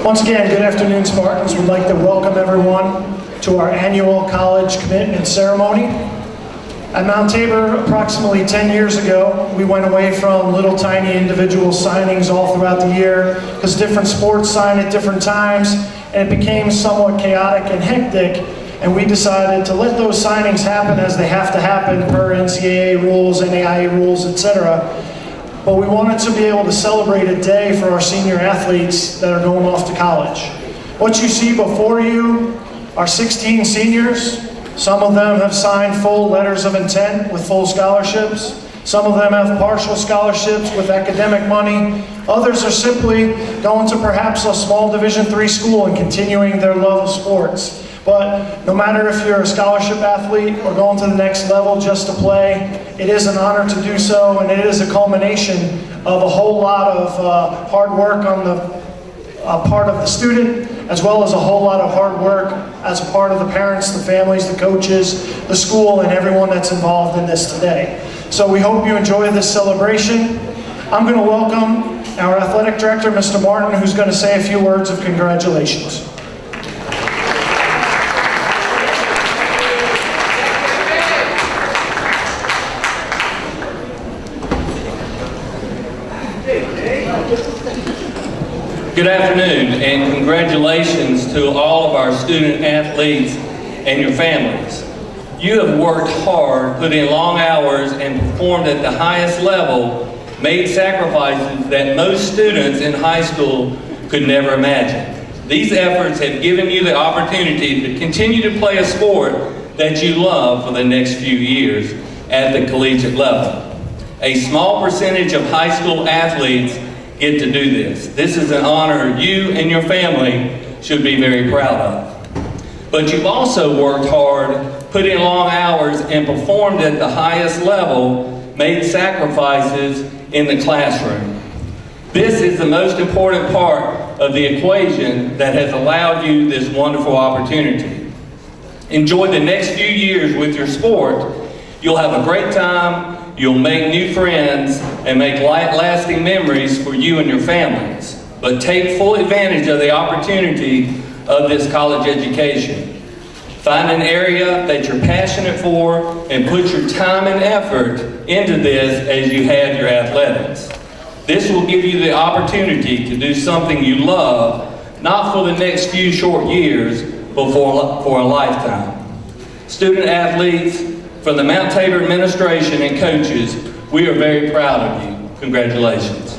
Once again, good afternoon, Spartans. We'd like to welcome everyone to our annual college commitment ceremony. At Mount Tabor, approximately 10 years ago, we went away from little tiny individual signings all throughout the year because different sports sign at different times, and it became somewhat chaotic and hectic, and we decided to let those signings happen as they have to happen per NCAA rules, NAIA rules, etc. But we wanted to be able to celebrate a day for our senior athletes that are going off to college. What you see before you are 16 seniors. Some of them have signed full letters of intent with full scholarships. Some of them have partial scholarships with academic money. Others are simply going to perhaps a small Division III school and continuing their love of sports. But no matter if you're a scholarship athlete or going to the next level just to play, it is an honor to do so, and it is a culmination of a whole lot of hard work on the part of the student, as well as a whole lot of hard work as a part of the parents, the families, the coaches, the school, and everyone that's involved in this today. So we hope you enjoy this celebration. I'm going to welcome our athletic director, Mr. Martin, who's going to say a few words of congratulations. Good afternoon, and congratulations to all of our student athletes and your families. You have worked hard, put in long hours, and performed at the highest level, made sacrifices that most students in high school could never imagine. These efforts have given you the opportunity to continue to play a sport that you love for the next few years at the collegiate level. A small percentage of high school athletes get to do this. This is an honor you and your family should be very proud of. But you've also worked hard, put in long hours, and performed at the highest level, made sacrifices in the classroom. This is the most important part of the equation that has allowed you this wonderful opportunity. Enjoy the next few years with your sport. You'll have a great time. You'll make new friends and make lasting memories for you and your families. But take full advantage of the opportunity of this college education. Find an area that you're passionate for and put your time and effort into this as you have your athletics. This will give you the opportunity to do something you love, not for the next few short years, but for a lifetime. Student athletes, from the Mount Tabor administration and coaches, we are very proud of you. Congratulations.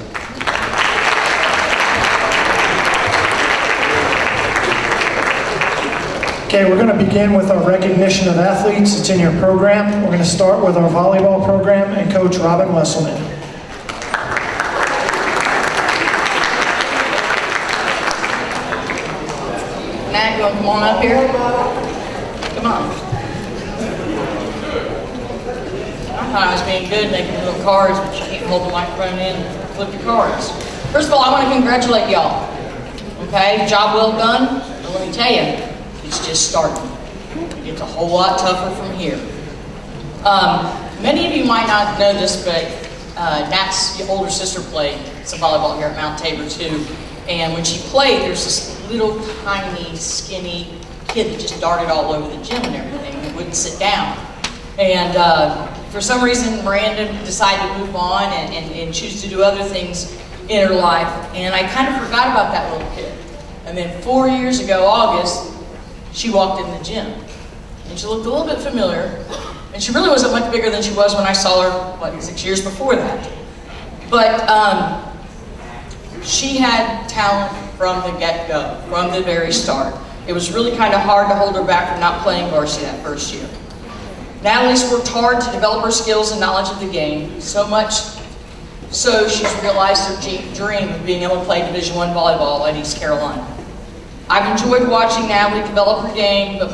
Okay, we're going to begin with our recognition of athletes. It's in your program. We're going to start with our volleyball program and Coach Robin Wesselman. Matt, you want to come on up here? Come on. I thought I was being good, making little cards, but you can't hold the microphone in and flip your cards. First of all, I want to congratulate y'all. Okay, job well done. But let me tell you, it's just starting. It gets a whole lot tougher from here. Many of you might not know this, but Nat's older sister played some volleyball here at Mount Tabor too. And when she played, there's this little tiny, skinny kid that just darted all over the gym and everything and wouldn't sit down. And for some reason, Miranda decided to move on and choose to do other things in her life. And I kind of forgot about that little kid. And then 4 years ago, August, she walked in the gym. And she looked a little bit familiar. And she really wasn't much bigger than she was when I saw her, 6 years before that. But she had talent from the get-go, from the very start. It was really kind of hard to hold her back from not playing varsity that first year. Natalie's worked hard to develop her skills and knowledge of the game, so much so she's realized her dream of being able to play Division I volleyball at East Carolina. I've enjoyed watching Natalie develop her game, but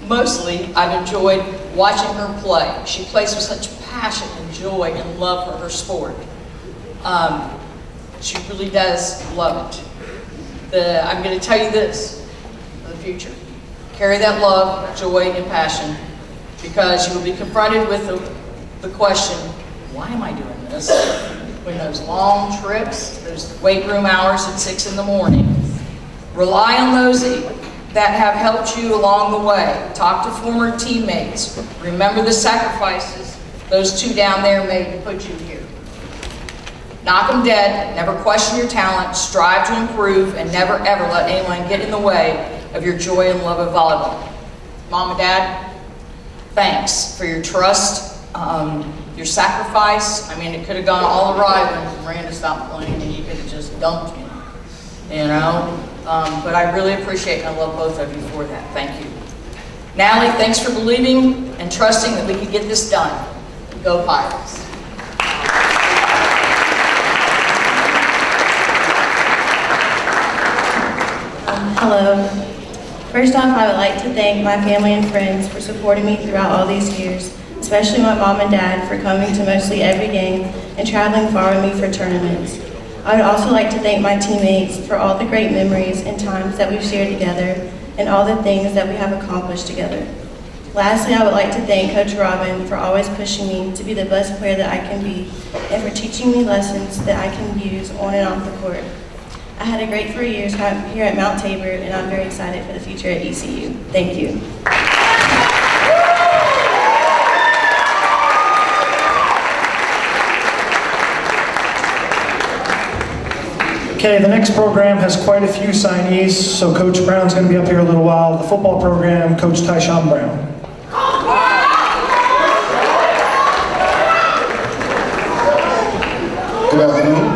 mostly I've enjoyed watching her play. She plays with such passion and joy and love for her sport. She really does love it. I'm going to tell you this for the future. Carry that love, joy, and passion, because you will be confronted with the question, why am I doing this? When those long trips, those weight room hours at 6 in the morning, Rely on those that have helped you along the way. Talk to former teammates. Remember the sacrifices those two down there made to put you here. Knock them dead. Never question your talent. Strive to improve, and never ever let anyone get in the way of your joy and love of volleyball. Mom and Dad, thanks for your trust, your sacrifice. I mean, it could have gone all awry when Miranda stopped playing and you could have just dumped me, you know? But I really appreciate and I love both of you for that. Thank you. Natalie, thanks for believing and trusting that we could get this done. Go Pirates. Hello. First off, I would like to thank my family and friends for supporting me throughout all these years, especially my mom and dad for coming to mostly every game and traveling far with me for tournaments. I would also like to thank my teammates for all the great memories and times that we've shared together and all the things that we have accomplished together. Lastly, I would like to thank Coach Robin for always pushing me to be the best player that I can be and for teaching me lessons that I can use on and off the court. I had a great 3 years here at Mount Tabor, and I'm very excited for the future at ECU. Thank you. Okay, the next program has quite a few signees, so Coach Brown's going to be up here a little while. The football program, Coach Tyshawn Brown. Good afternoon.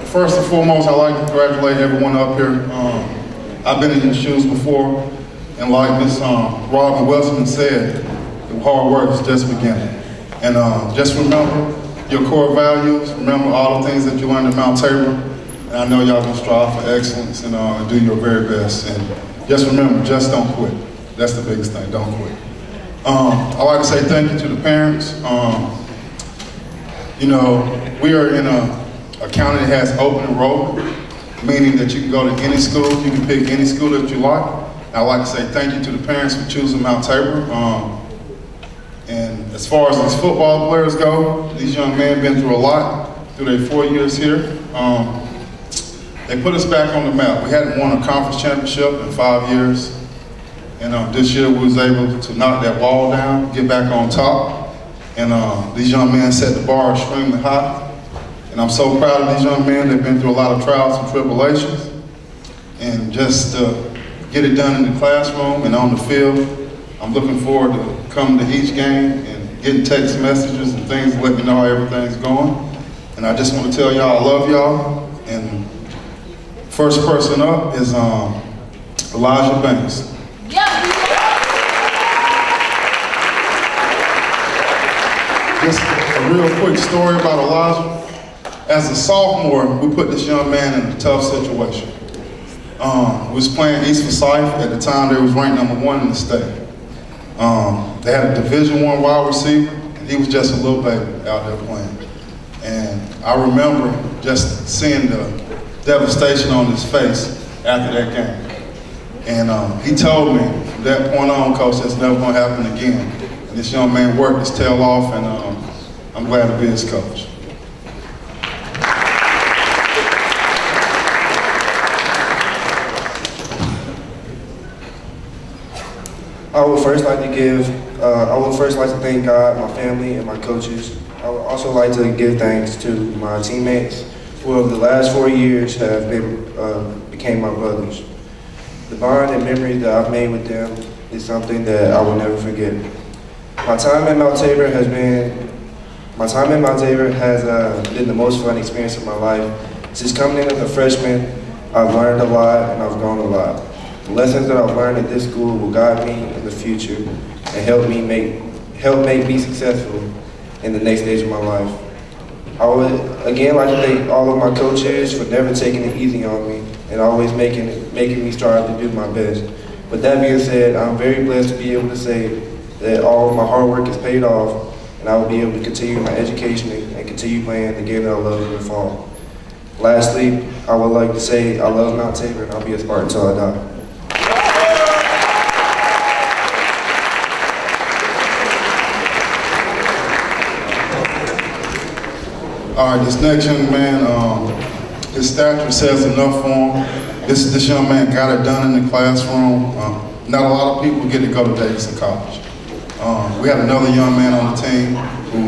First and foremost, I'd like to congratulate everyone up here. I've been in your shoes before, and like Miss Robin Wilson said, the hard work is just beginning. And just remember your core values, remember all the things that you learned at Mount Tabor, and I know y'all gonna strive for excellence and do your very best. And just remember, just don't quit. That's the biggest thing, don't quit. I'd like to say thank you to the parents. You know, we are in a county that has open enrollment, meaning that you can go to any school, you can pick any school that you like. And I'd like to say thank you to the parents for choosing Mount Tabor. And as far as these football players go, these young men have been through a lot through their 4 years here. They put us back on the map. We hadn't won a conference championship in 5 years. And this year we was able to knock that wall down, get back on top. And these young men set the bar extremely high. And I'm so proud of these young men. They've been through a lot of trials and tribulations. And just get it done in the classroom and on the field. I'm looking forward to coming to each game and getting text messages and things to let me know how everything's going. And I just want to tell y'all I love y'all. And first person up is Elijah Banks. Just a real quick story about Elijah. As a sophomore, we put this young man in a tough situation. We was playing East Forsyth. At the time, they was ranked #1 in the state. They had a Division I wide receiver, and he was just a little baby out there playing. And I remember just seeing the devastation on his face after that game. And he told me from that point on, Coach, that's never going to happen again. And this young man worked his tail off, and I'm glad to be his coach. I would first like to thank God, my family, and my coaches. I would also like to give thanks to my teammates who over the last 4 years have became my brothers. The bond and memories that I've made with them is something that I will never forget. My time at Mount Tabor has been the most fun experience of my life. Since coming in as a freshman, I've learned a lot and I've grown a lot. The lessons that I've learned at this school will guide me in the future and help make me successful in the next stage of my life. I would again like to thank all of my coaches for never taking it easy on me and always making me strive to do my best. With that being said, I'm very blessed to be able to say that all of my hard work is paid off and I will be able to continue my education and continue playing the game that I love in the fall. Lastly, I would like to say I love Mount Tabor and I'll be a Spartan until I die. All right, this next young man, His stature says enough for him. This young man got it done in the classroom. Not a lot of people get to go to Davidson College. We had another young man on the team who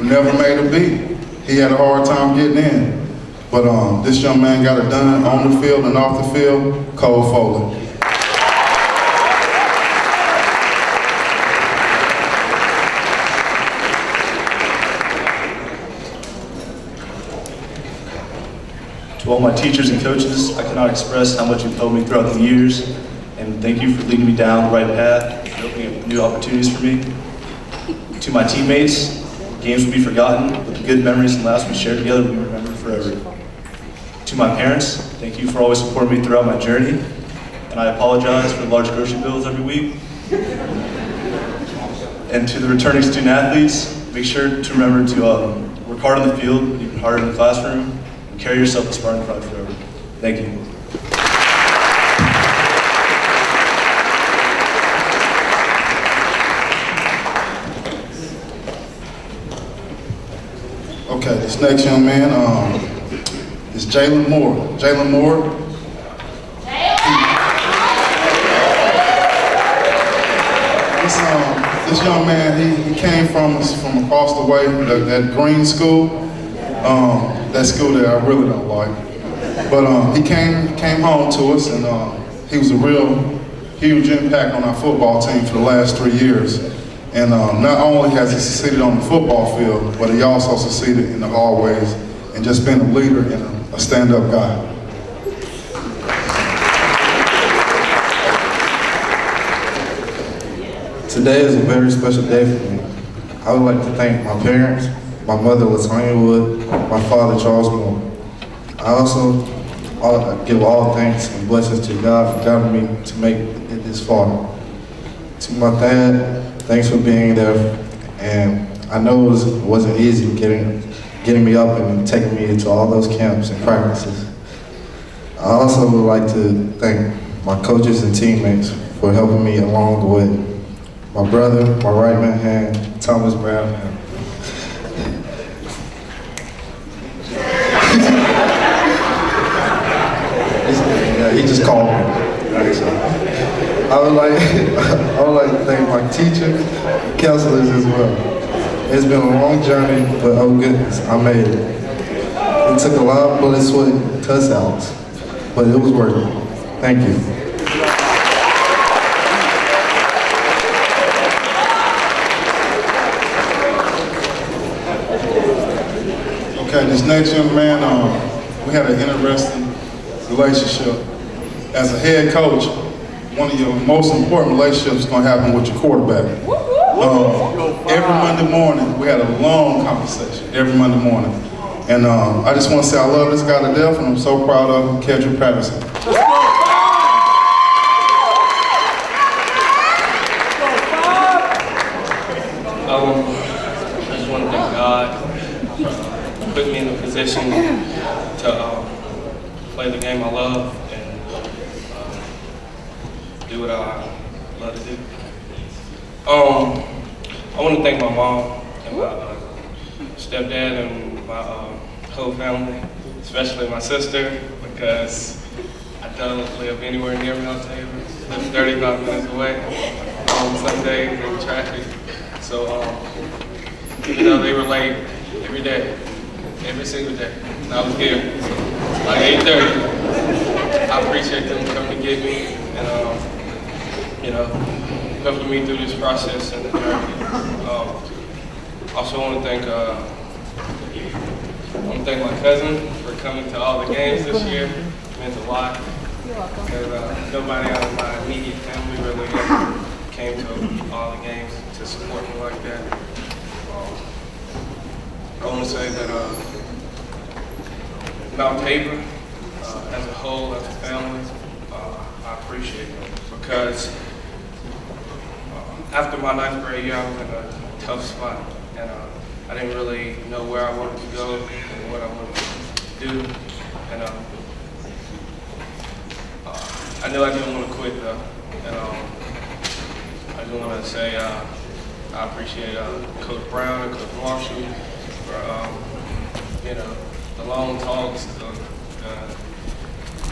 never made a beat. He had a hard time getting in. But this young man got it done on the field and off the field. Cole Foley. To all my teachers and coaches, I cannot express how much you've helped me throughout the years, and thank you for leading me down the right path and opening up new opportunities for me. To my teammates, games will be forgotten, but the good memories and laughs we shared together will be remembered forever. To my parents, thank you for always supporting me throughout my journey, and I apologize for the large grocery bills every week. And to the returning student athletes, make sure to remember to work hard on the field, even harder in the classroom, and carry yourself with Spartan pride forever. Thank you. Okay, this next young man is Jalen Moore. Jalen Moore. This young man, he came from across the way, that green school, that school that I really don't like. But he came home to us, and he was a real huge impact on our football team for the last 3 years. And not only has he succeeded on the football field, but he also succeeded in the hallways and just been a leader and a stand-up guy. Today is a very special day for me. I would like to thank my parents, my mother, Latanya Wood, my father, Charles Moore. I also give all thanks and blessings to God for guiding me to make it this far. To my dad, thanks for being there, and I know it wasn't easy getting me up and taking me to all those camps and practices. I also would like to thank my coaches and teammates for helping me along the way. My brother, my right hand, Thomas Brown. He just called me. I would like to thank my teachers, counselors as well. It's been a long journey, but oh goodness, I made it. It took a lot of blood, sweat, and touchdowns, but it was worth it. Thank you. Okay, this next young man, we had an interesting relationship. As a head coach, one of your most important relationships is going to happen with your quarterback. Every Monday morning, we had a long conversation, every Monday morning. And I just want to say I love this guy to death, and I'm so proud of him, Kedrick Patterson. I just want to thank God for putting me in a position to play the game I love and do what I love to do. I want to thank my mom and my stepdad and my whole family, especially my sister, because I don't live anywhere near Mount Tabor. I live 35 minutes away on some days in traffic. So even though they were late every day, every single day, and I was here like 8:30, I appreciate them coming to get me and helping me through this process and the journey. Also want to thank my cousin for coming to all the games this year. It meant a lot. You're welcome. Because nobody out of my immediate family really came to all the games to support me like that. I want to say that Mount Tabor, as a whole, as a family, I appreciate it because after my 9th grade year, I was in a tough spot, and I didn't really know where I wanted to go and what I wanted to do, and I knew I didn't want to quit though, and I just want to say I appreciate Coach Brown and Coach Marshall for the long talks, the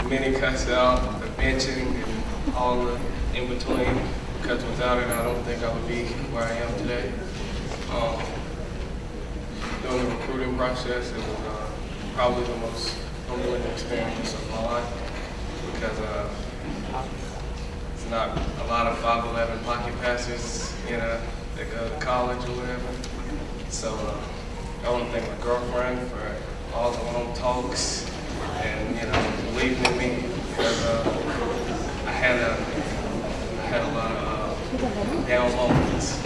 many cuts out, the benching, and all the in between. Because without it, I don't think I would be where I am today. Doing the recruiting process, it was probably the most humbling experience of my life because it's not a lot of 5'11" pocket passes, that go to college or whatever. So I want to thank my girlfriend for all the long talks and believing in me because I had a lot of down moments.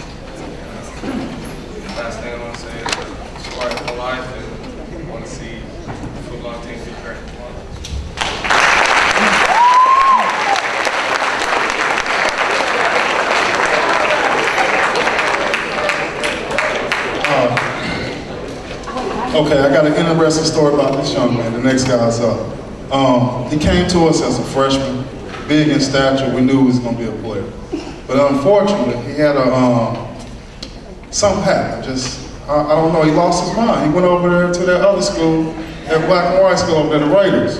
Last thing I want to say is Spartans for life, and I want to see the football team do great. Okay, I got an interesting story about this young man. The next guy's up. He came to us as a freshman, big in stature. We knew he was going to be a player. But unfortunately, he had something happened. I don't know, he lost his mind. He went over there to that other school, that black and white school over there, the Raiders.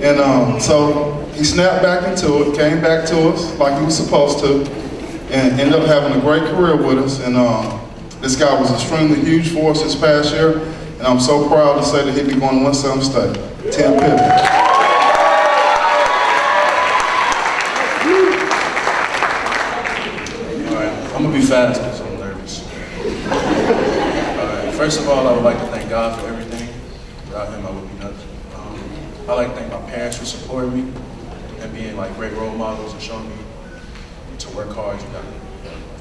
And so he snapped back into it, came back to us like he was supposed to, and ended up having a great career with us. And this guy was extremely huge for us this past year, and I'm so proud to say that he'll be going to Winston State. Tim Pittman. I'm gonna be fast because I'm nervous. First of all, I would like to thank God for everything. Without him, I would be nothing. I'd like to thank my parents for supporting me and being like great role models and showing me to work hard.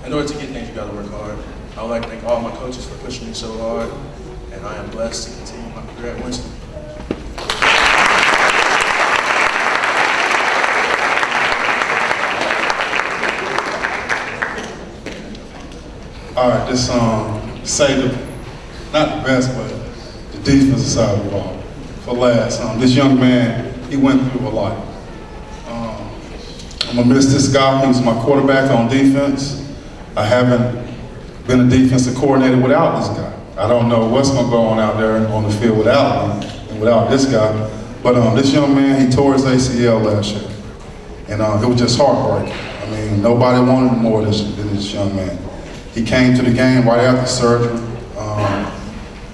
In order to get things, you gotta work hard. I would like to thank all my coaches for pushing me so hard, and I am blessed to continue my career at Winston. All right, this say not the best, but the defensive side of the ball. For last, this young man, he went through a lot. I'm gonna miss this guy. He was my quarterback on defense. I haven't been a defensive coordinator without this guy. I don't know what's gonna go on out there on the field without me and without this guy. But this young man, he tore his ACL last year, and it was just heartbreaking. I mean, nobody wanted him more than this young man. He came to the game right after surgery,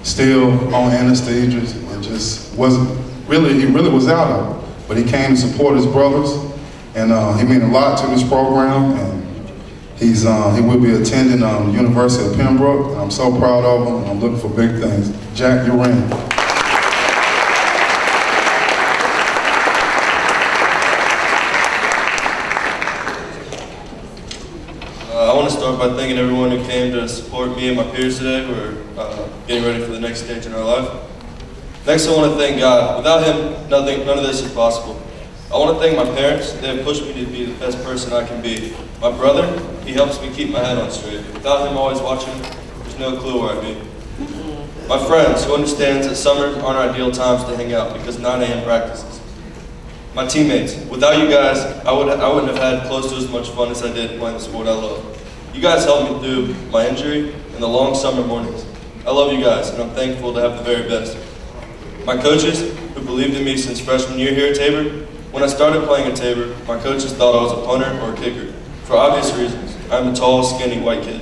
still on anesthesia, and just wasn't really, he really was out of it. But he came to support his brothers, and he meant a lot to this program, and he will be attending the University of Pembroke, and I'm so proud of him, and I'm looking for big things. Jack, you're in. I want to start by thanking everyone who came to support me and my peers today. We're getting ready for the next stage in our life. Next, I want to thank God. Without Him, none of this is possible. I want to thank my parents. They have pushed me to be the best person I can be. My brother, he helps me keep my head on straight. Without him always watching, there's no clue where I'd be. My friends, who understands that summers aren't ideal times to hang out because 9 a.m. practices. My teammates, without you guys, I wouldn't have had close to as much fun as I did playing the sport I love. You guys helped me through my injury and the long summer mornings. I love you guys, and I'm thankful to have the very best. My coaches, who believed in me since freshman year here at Tabor. When I started playing at Tabor, my coaches thought I was a punter or a kicker. For obvious reasons, I'm a tall, skinny, white kid.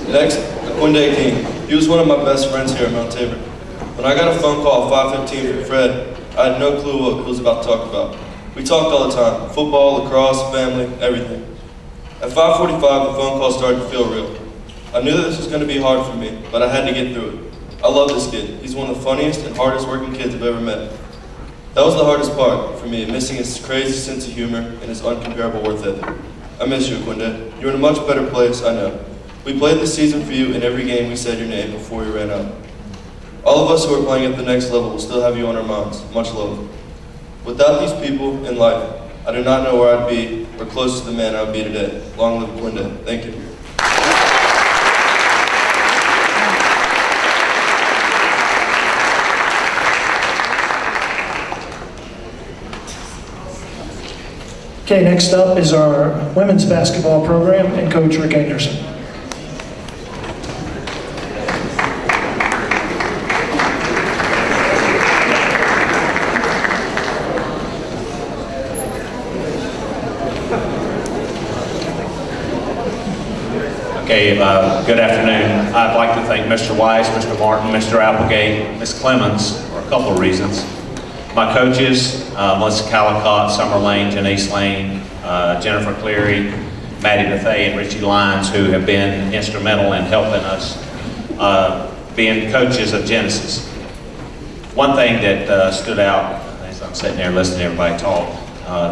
Next, Aquinde King. He was one of my best friends here at Mount Tabor. When I got a phone call at 5:15 from Fred, I had no clue what he was about to talk about. We talked all the time, football, lacrosse, family, everything. At 5:45, the phone call started to feel real. I knew that this was going to be hard for me, but I had to get through it. I love this kid. He's one of the funniest and hardest working kids I've ever met. That was the hardest part for me, missing his crazy sense of humor and his uncomparable work ethic. I miss you, Aquinde. You're in a much better place, I know. We played this season for you, and every game we said your name before you ran out. All of us who are playing at the next level will still have you on our minds. Much love. Without these people in life, I do not know where I'd be or close to the man I would be today. Long live Aquinde. Thank you. Okay, next up is our women's basketball program and Coach Rick Anderson. Okay, good afternoon. I'd like to thank Mr. Weiss, Mr. Martin, Mr. Applegate, Ms. Clemens for a couple of reasons. My coaches, Melissa Calicott, Summer Lane, Janice Lane, Jennifer Cleary, Maddie Bethay, and Richie Lyons, who have been instrumental in helping us being coaches of Genesis. One thing that stood out as I'm sitting there listening to everybody talk,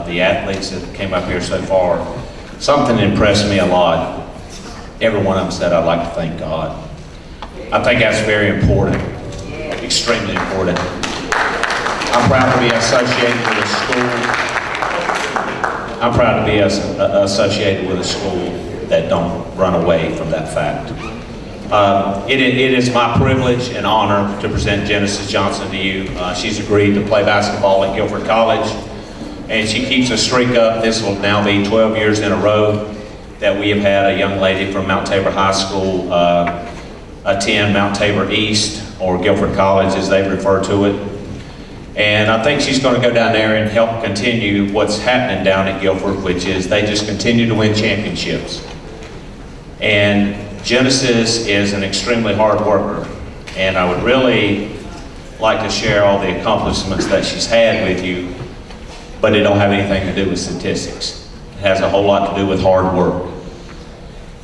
the athletes that came up here so far, something impressed me a lot. Every one of them said, "I'd like to thank God." I think that's very important, extremely important. I'm proud to be associated with a school. I'm proud to be associated with a school that don't run away from that fact. It is my privilege and honor to present Genesis Johnson to you. She's agreed to play basketball at Guilford College, and she keeps a streak up. This will now be 12 years in a row that we have had a young lady from Mount Tabor High School attend Mount Tabor East, or Guilford College as they refer to it. And I think she's going to go down there and help continue what's happening down at Guilford, which is they just continue to win championships. And Genesis is an extremely hard worker, and I would really like to share all the accomplishments that she's had with you, but it don't have anything to do with statistics. It has a whole lot to do with hard work.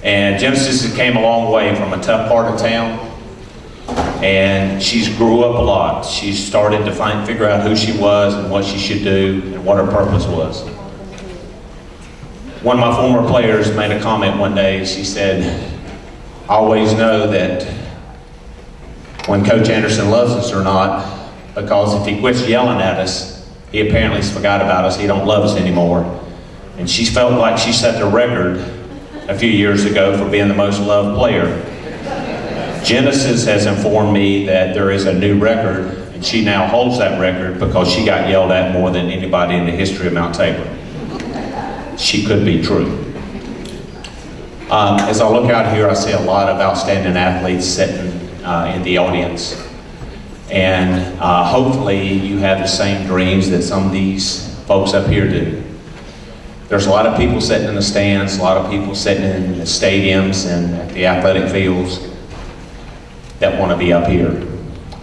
And Genesis came a long way from a tough part of town, and she's grew up a lot. She started to figure out who she was and what she should do and what her purpose was. One of my former players made a comment one day. She said, "I always know that when Coach Anderson loves us or not, because if he quits yelling at us, he apparently forgot about us. He don't love us anymore." And she felt like she set the record a few years ago for being the most loved player. Genesis has informed me that there is a new record, and she now holds that record because she got yelled at more than anybody in the history of Mount Tabor. She could be true. As I look out here, I see a lot of outstanding athletes sitting in the audience. And hopefully you have the same dreams that some of these folks up here do. There's a lot of people sitting in the stands, a lot of people sitting in the stadiums and at the athletic fields that want to be up here.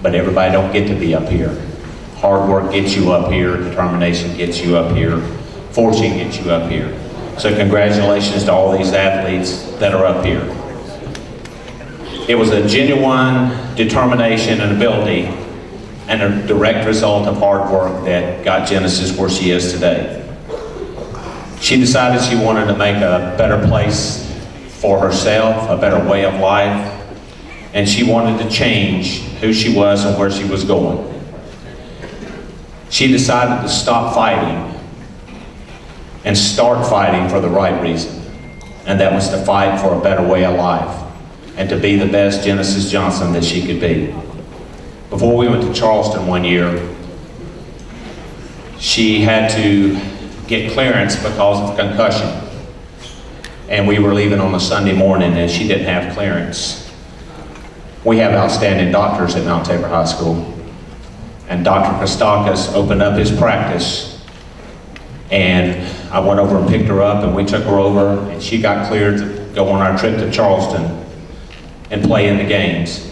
But everybody don't get to be up here. Hard work gets you up here, determination gets you up here, fortune gets you up here. So congratulations to all these athletes that are up here. It was a genuine determination and ability and a direct result of hard work that got Genesis where she is today. She decided she wanted to make a better place for herself, a better way of life, and she wanted to change who she was and where she was going. She decided to stop fighting and start fighting for the right reason, and that was to fight for a better way of life and to be the best Genesis Johnson that she could be. Before we went to Charleston one year, she had to get clearance because of concussion. And we were leaving on a Sunday morning and she didn't have clearance. We have outstanding doctors at Mount Tabor High School. And Dr. Kostakis opened up his practice, and I went over and picked her up and we took her over and she got cleared to go on our trip to Charleston and play in the games.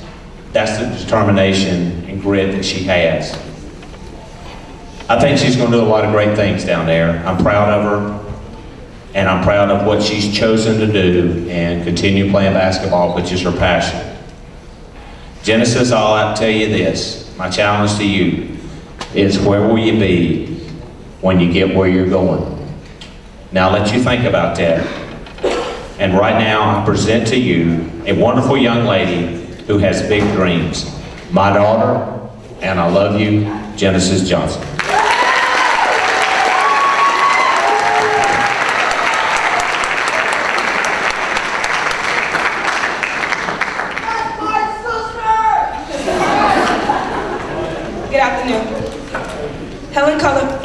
That's the determination and grit that she has. I think she's going to do a lot of great things down there. I'm proud of her, and I'm proud of what she's chosen to do and continue playing basketball, which is her passion. Genesis, I'll tell you this, my challenge to you is, where will you be when you get where you're going? Now let you think about that. And right now I present to you a wonderful young lady who has big dreams. My daughter, and I love you, Genesis Johnson.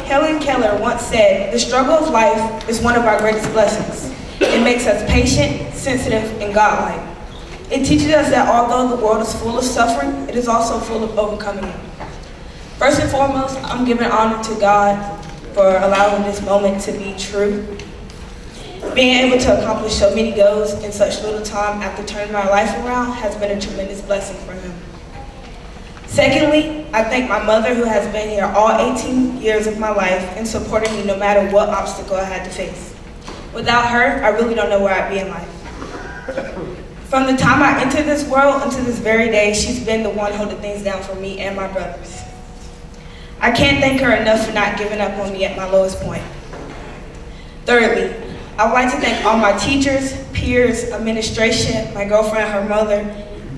Helen Keller once said, "The struggle of life is one of our greatest blessings. It makes us patient, sensitive, and godlike. It teaches us that although the world is full of suffering, it is also full of overcoming it." First and foremost, I'm giving honor to God for allowing this moment to be true. Being able to accomplish so many goals in such little time after turning my life around has been a tremendous blessing for him. Secondly, I thank my mother who has been here all 18 years of my life and supported me no matter what obstacle I had to face. Without her, I really don't know where I'd be in life. From the time I entered this world until this very day, she's been the one holding things down for me and my brothers. I can't thank her enough for not giving up on me at my lowest point. Thirdly, I would like to thank all my teachers, peers, administration, my girlfriend, her mother,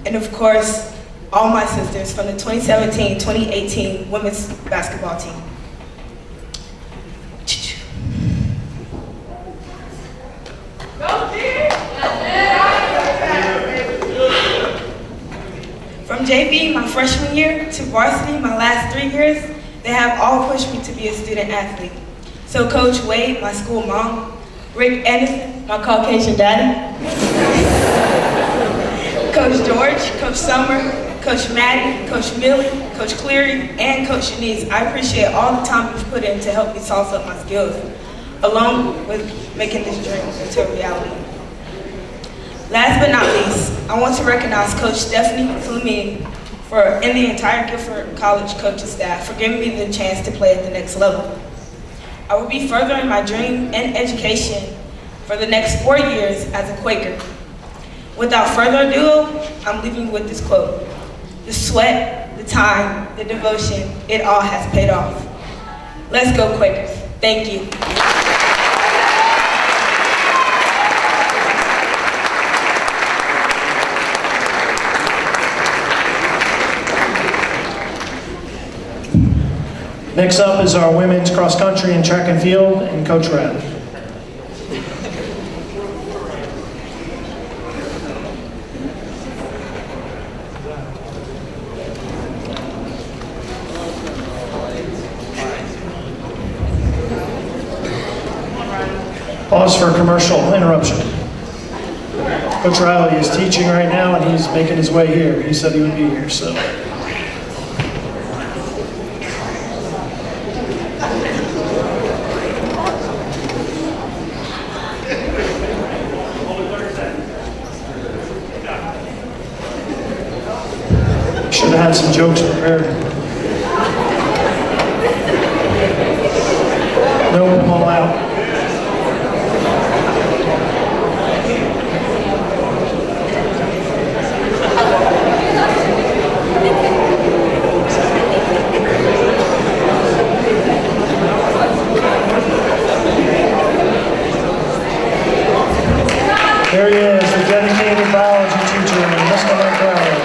and of course, all my sisters from the 2017-2018 women's basketball team. From JV, my freshman year, to varsity, my last 3 years, they have all pushed me to be a student athlete. So Coach Wade, my school mom, Rick Anderson, my Caucasian daddy, Coach George, Coach Summer, Coach Maddie, Coach Millie, Coach Cleary, and Coach Shanice, I appreciate all the time you've put in to help me sauce up my skills, along with making this dream into a reality. Last but not least, I want to recognize Coach Stephanie Fleming and the entire Guilford College coaching staff for giving me the chance to play at the next level. I will be furthering my dream and education for the next 4 years as a Quaker. Without further ado, I'm leaving with this quote. The sweat, the time, the devotion, it all has paid off. Let's go Quakers. Thank you. Next up is our women's cross country and track and field, and Coach Rad. Pause for a commercial interruption. Coach Riley is teaching right now and he's making his way here. He said he would be here, so. Should have had some jokes prepared. Nope, I'm all out. There he is, the dedicated biology teacher, Mr. Mike Riley.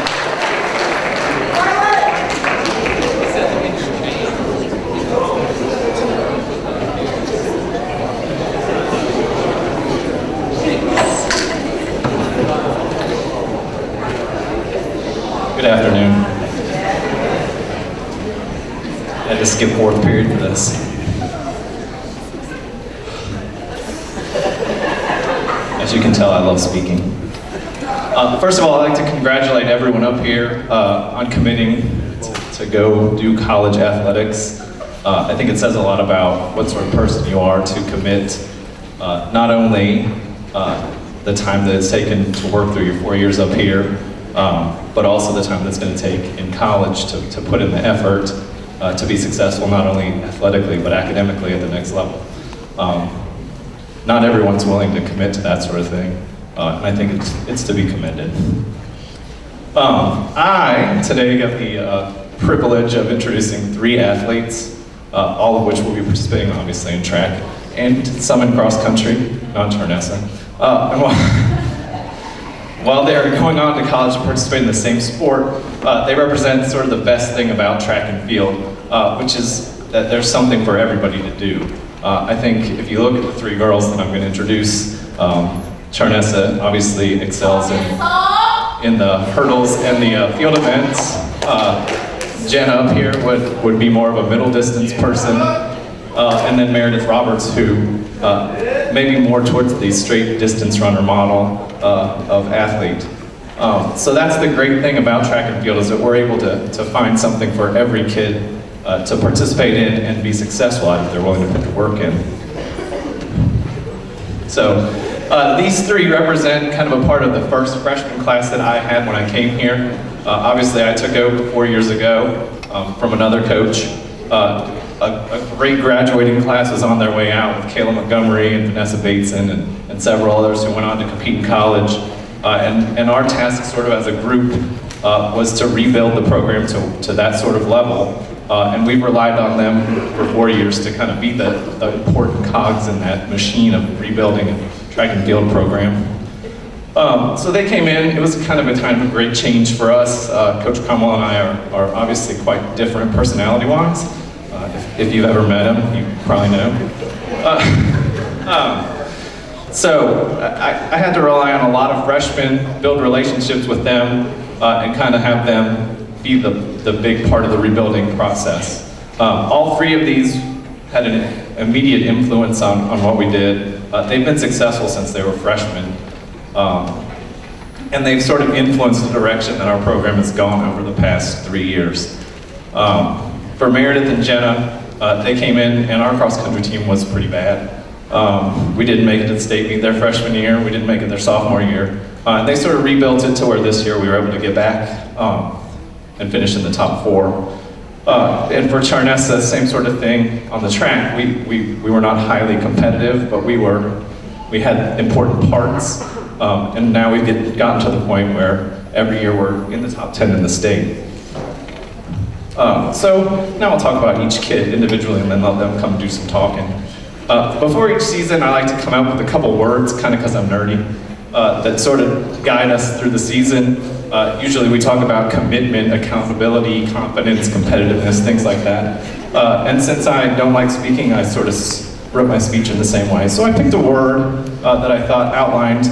Good afternoon. I had to skip fourth period for this. As you can tell, I love speaking. First of all, I'd like to congratulate everyone up here on committing to go do college athletics. I think it says a lot about what sort of person you are to commit not only the time that it's taken to work through your 4 years up here, but also the time that's going to take in college to put in the effort to be successful not only athletically but academically at the next level. Not everyone's willing to commit to that sort of thing, and I think it's to be commended. I today got the privilege of introducing 3 athletes, all of which will be participating obviously in track and some in cross country, not Charnessa. While they're going on to college to participate in the same sport, they represent sort of the best thing about track and field, which is that there's something for everybody to do. I think if you look at the 3 girls that I'm going to introduce, Charnessa obviously excels in the hurdles and the field events. Jenna up here would be more of a middle distance person. And then Meredith Roberts, who may be more towards the straight distance runner model of athlete. So that's the great thing about track and field, is that we're able to find something for every kid to participate in and be successful at if they're willing to put the work in. So these three represent kind of a part of the first freshman class that I had when I came here. Obviously, I took over 4 years ago from another coach. A great graduating class was on their way out with Kayla Montgomery and Vanessa Bateson and several others who went on to compete in college. And our task sort of as a group was to rebuild the program to that sort of level. And we've relied on them for 4 years to kind of be the important cogs in that machine of rebuilding a track and field program. So they came in. It was kind of a time of great change for us. Coach Cromwell and I are obviously quite different personality-wise. If you've ever met him, you probably know. So I had to rely on a lot of freshmen, build relationships with them, and kind of have them be the big part of the rebuilding process. All three of these had an immediate influence on what we did. They've been successful since they were freshmen. And they've sort of influenced the direction that our program has gone over the past 3 years. For Meredith and Jenna, they came in and our cross-country team was pretty bad. We didn't make it to the state meet their freshman year, we didn't make it their sophomore year. And they sort of rebuilt it to where this year we were able to get back and finish in the top 4. And for Charnessa, same sort of thing. On the track, we were not highly competitive, but we had important parts. And now we've gotten to the point where every year we're in the top 10 in the state. So now I'll talk about each kid individually and then let them come do some talking. Before each season, I like to come out with a couple words, kind of because I'm nerdy, that sort of guide us through the season. Usually we talk about commitment, accountability, confidence, competitiveness, things like that. And since I don't like speaking, I sort of wrote my speech in the same way. So I picked a word that I thought outlined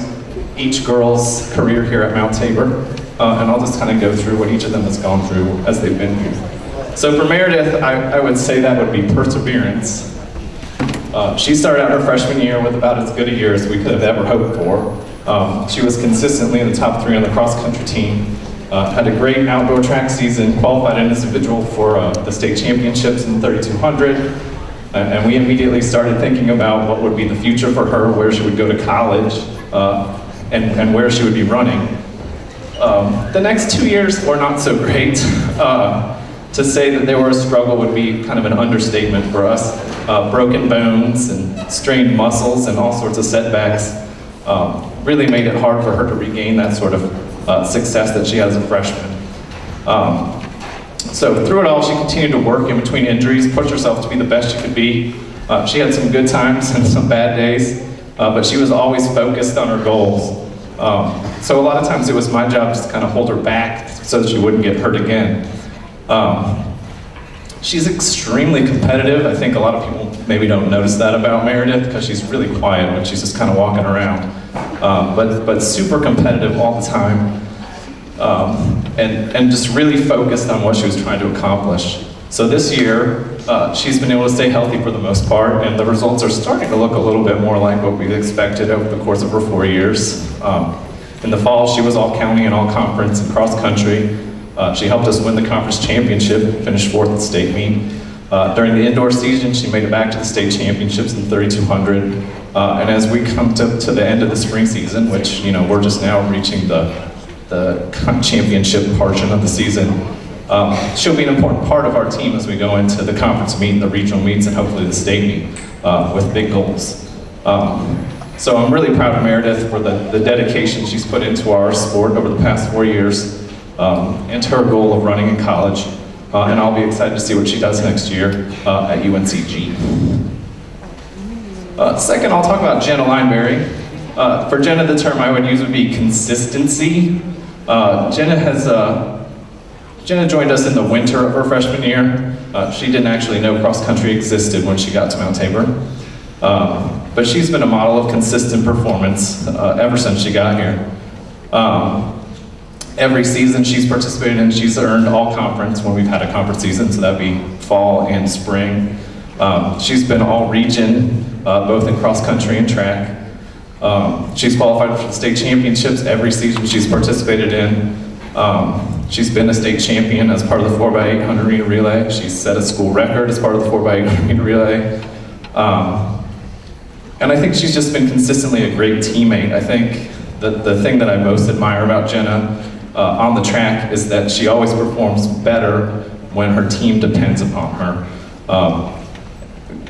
each girl's career here at Mount Tabor. And I'll just kind of go through what each of them has gone through as they've been here. So for Meredith, I would say that would be perseverance. She started out her freshman year with about as good a year as we could have ever hoped for. She was consistently in the top 3 on the cross-country team, had a great outdoor track season, qualified an individual for the state championships in 3200, and we immediately started thinking about what would be the future for her, where she would go to college, and where she would be running. The next 2 years were not so great. To say that they were a struggle would be kind of an understatement for us. Broken bones and strained muscles and all sorts of setbacks really made it hard for her to regain that sort of success that she has as a freshman. So through it all, she continued to work in between injuries, push herself to be the best she could be. She had some good times and some bad days, but she was always focused on her goals. So a lot of times it was my job just to kind of hold her back so that she wouldn't get hurt again. She's extremely competitive. I think a lot of people maybe don't notice that about Meredith because she's really quiet when she's just kind of walking around. But super competitive all the time. And just really focused on what she was trying to accomplish. So this year, she's been able to stay healthy for the most part, and the results are starting to look a little bit more like what we've expected over the course of her 4 years. In the fall, she was all county and all conference and cross country. She helped us win the conference championship, finished 4th at the state meet. During the indoor season, she made it back to the state championships in 3200. And as we come to the end of the spring season, which, you know, we're just now reaching the championship portion of the season, she'll be an important part of our team as we go into the conference meet, the regional meets, and hopefully the state meet with big goals. So I'm really proud of Meredith for the dedication she's put into our sport over the past 4 years. And to her goal of running in college, and I'll be excited to see what she does next year at UNCG. Second, I'll talk about Jenna Lineberry. For Jenna, the term I would use would be consistency. Jenna joined us in the winter of her freshman year. She didn't actually know cross-country existed when she got to Mount Tabor. But she's been a model of consistent performance ever since she got here. Every season she's participated in, she's earned all conference when we've had a conference season, so that'd be fall and spring. She's been all region, both in cross country and track. She's qualified for the state championships every season she's participated in. She's been a state champion as part of the 4x800 meter relay. She's set a school record as part of the 4x800 meter relay. And I think she's just been consistently a great teammate. I think the thing that I most admire about Jenna on the track is that she always performs better when her team depends upon her.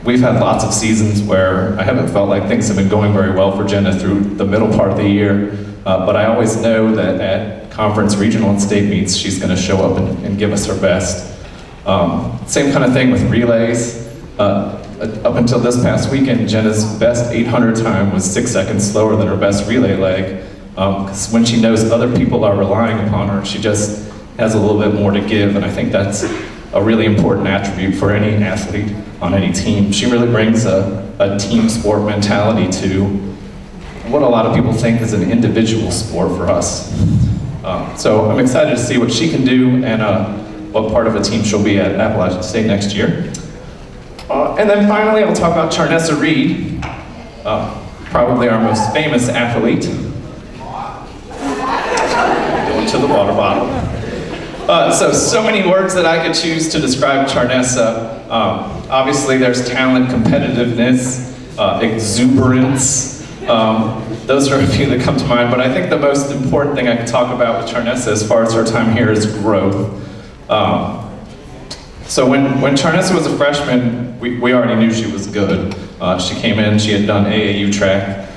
We've had lots of seasons where I haven't felt like things have been going very well for Jenna through the middle part of the year, but I always know that at conference, regional, and state meets, she's going to show up and give us her best. Same kind of thing with relays. Up until this past weekend, Jenna's best 800 time was 6 seconds slower than her best relay leg. Because when she knows other people are relying upon her, she just has a little bit more to give, and I think that's a really important attribute for any athlete on any team. She really brings a team sport mentality to what a lot of people think is an individual sport for us. So I'm excited to see what she can do and what part of a team she'll be at Appalachian State next year. And then finally, I'll talk about Charnessa Reed, probably our most famous athlete. Going to the water bottle. So many words that I could choose to describe Charnessa. Obviously, there's talent, competitiveness, exuberance. Those are a few that come to mind, but I think the most important thing I can talk about with Charnessa as far as her time here is growth. So when Charnessa was a freshman, we already knew she was good. She came in, she had done AAU track.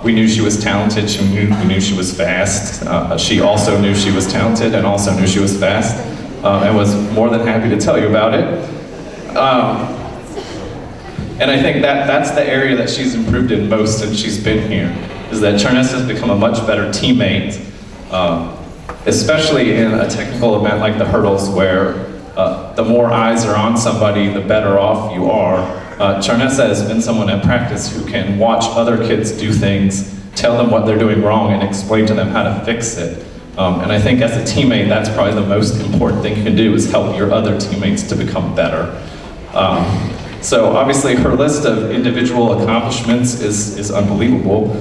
We knew she was talented, we knew she was fast. She also knew she was talented and also knew she was fast, and was more than happy to tell you about it. And I think that's the area that she's improved in most since she's been here, is that Charnessa has become a much better teammate, especially in a technical event like the hurdles, where the more eyes are on somebody, the better off you are. Charnessa has been someone at practice who can watch other kids do things, tell them what they're doing wrong, and explain to them how to fix it. And I think as a teammate, that's probably the most important thing you can do, is help your other teammates to become better. So obviously her list of individual accomplishments is unbelievable.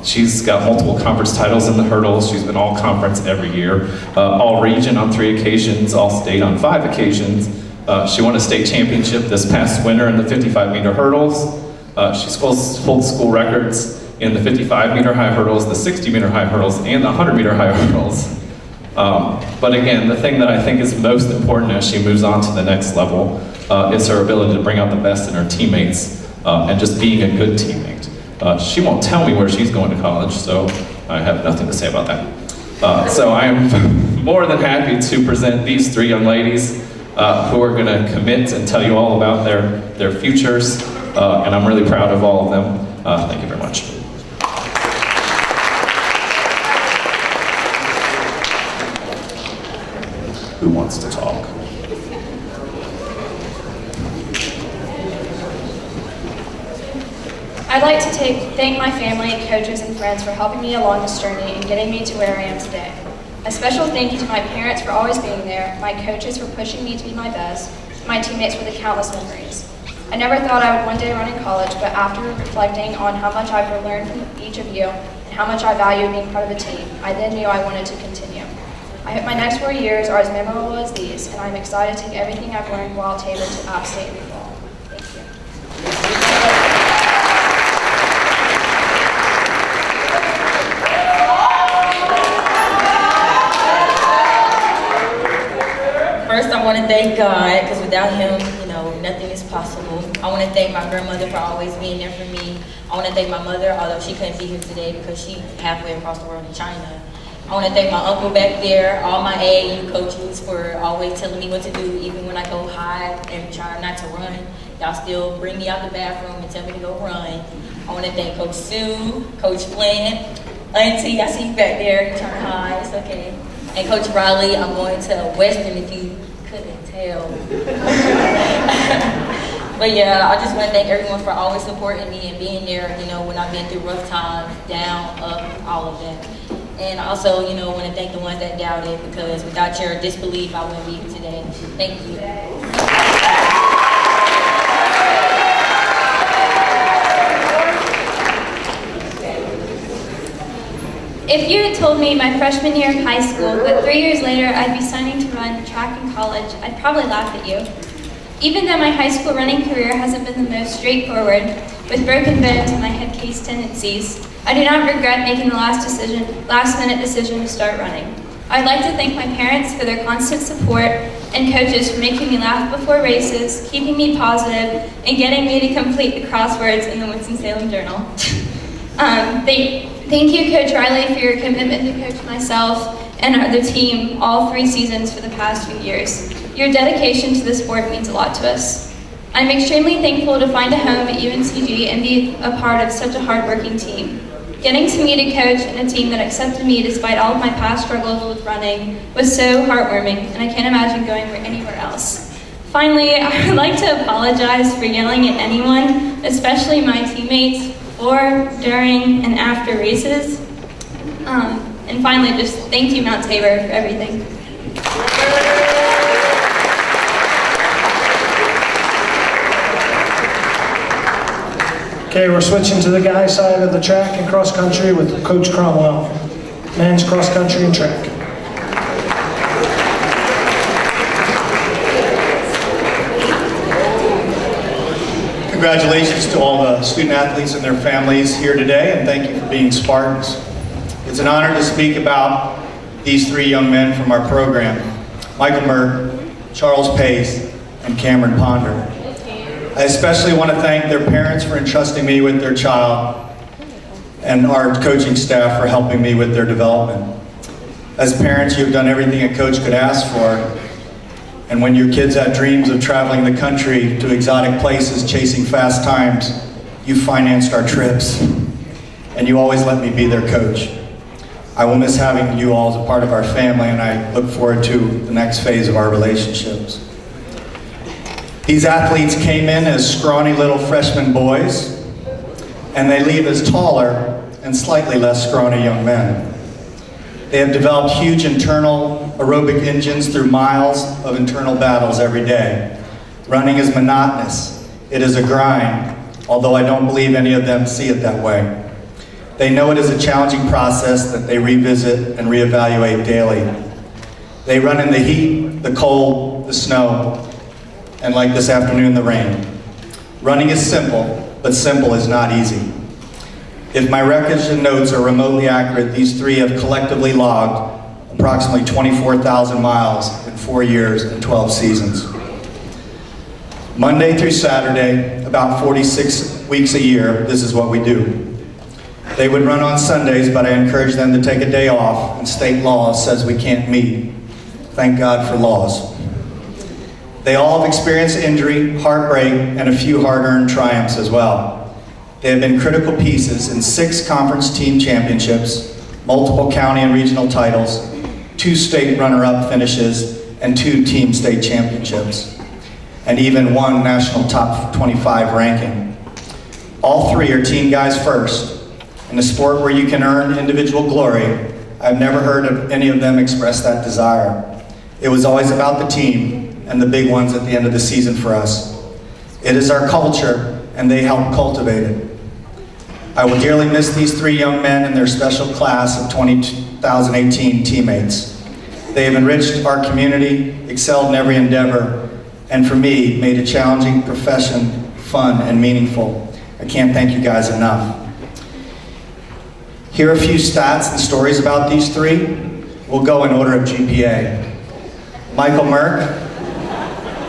She's got multiple conference titles in the hurdles. She's been all conference every year, all region on 3 occasions, all state on 5 occasions. She won a state championship this past winter in the 55-meter hurdles. She holds school records in the 55-meter high hurdles, the 60-meter high hurdles, and the 100-meter high hurdles. But again, the thing that I think is most important as she moves on to the next level is her ability to bring out the best in her teammates and just being a good teammate. She won't tell me where she's going to college, so I have nothing to say about that. So I am more than happy to present these 3 young ladies who are going to commit and tell you all about their futures, and I'm really proud of all of them. Thank you very much. Who wants to talk? I'd like to thank my family, coaches, and friends for helping me along this journey and getting me to where I am today. A special thank you to my parents for always being there, my coaches for pushing me to be my best, and my teammates for the countless memories. I never thought I would one day run in college, but after reflecting on how much I've learned from each of you and how much I value being part of a team, I then knew I wanted to continue. I hope my next 4 years are as memorable as these, and I'm excited to take everything I've learned while Tabor to App State in the fall. Thank you. First, I want to thank God, because without Him, nothing is possible. I want to thank my grandmother for always being there for me. I want to thank my mother, although she couldn't be here today because she's halfway across the world in China. I want to thank my uncle back there, all my AAU coaches for always telling me what to do, even when I go hide and try not to run. Y'all still bring me out the bathroom and tell me to go run. I want to thank Coach Sue, Coach Flynn, Auntie, I see you back there, you turn high, it's okay. And Coach Riley, I'm going to Western if you couldn't tell. But yeah, I just want to thank everyone for always supporting me and being there, when I've been through rough times, down, up, all of that. And also, want to thank the ones that doubted, because without your disbelief, I wouldn't be here today. Thank you. If you had told me my freshman year of high school that 3 years later I'd be signing to run track in college, I'd probably laugh at you. Even though my high school running career hasn't been the most straightforward, with broken bones and my head case tendencies, I do not regret making the last minute decision to start running. I'd like to thank my parents for their constant support and coaches for making me laugh before races, keeping me positive, and getting me to complete the crosswords in the Winston-Salem Journal. Thank you, Coach Riley, for your commitment to coach myself and the team all 3 seasons for the past few years. Your dedication to the sport means a lot to us. I'm extremely thankful to find a home at UNCG and be a part of such a hardworking team. Getting to meet a coach and a team that accepted me despite all of my past struggles with running was so heartwarming, and I can't imagine going anywhere else. Finally, I would like to apologize for yelling at anyone, especially my teammates, before, during, and after races. And finally, just thank you, Mount Tabor, for everything. Okay, we're switching to the guys' side of the track and cross country with Coach Cromwell. Men's cross country and track. Congratulations to all the student athletes and their families here today, and thank you for being Spartans. It's an honor to speak about these 3 young men from our program, Michael Merck, Charles Pace, and Cameron Ponder. I especially want to thank their parents for entrusting me with their child and our coaching staff for helping me with their development. As parents, you've done everything a coach could ask for, and when your kids had dreams of traveling the country to exotic places, chasing fast times, you financed our trips, and you always let me be their coach. I will miss having you all as a part of our family, and I look forward to the next phase of our relationships. These athletes came in as scrawny little freshman boys, and they leave as taller and slightly less scrawny young men. They have developed huge internal aerobic engines through miles of internal battles every day. Running is monotonous. It is a grind, although I don't believe any of them see it that way. They know it is a challenging process that they revisit and reevaluate daily. They run in the heat, the cold, the snow, and like this afternoon, the rain. Running is simple, but simple is not easy. If my records and notes are remotely accurate, these 3 have collectively logged approximately 24,000 miles in 4 years and 12 seasons. Monday through Saturday, about 46 weeks a year, this is what we do. They would run on Sundays, but I encourage them to take a day off, and state law says we can't meet. Thank God for laws. They all have experienced injury, heartbreak, and a few hard-earned triumphs as well. They have been critical pieces in 6 conference team championships, multiple county and regional titles, 2 state runner-up finishes, and 2 team state championships, and even 1 national top 25 ranking. All 3 are team guys first. In a sport where you can earn individual glory, I've never heard of any of them express that desire. It was always about the team and the big ones at the end of the season for us. It is our culture, and they help cultivate it. I will dearly miss these 3 young men and their special class of 2018 teammates. They have enriched our community, excelled in every endeavor, and for me, made a challenging profession fun and meaningful. I can't thank you guys enough. Here are a few stats and stories about these 3. We'll go in order of GPA. Michael Merck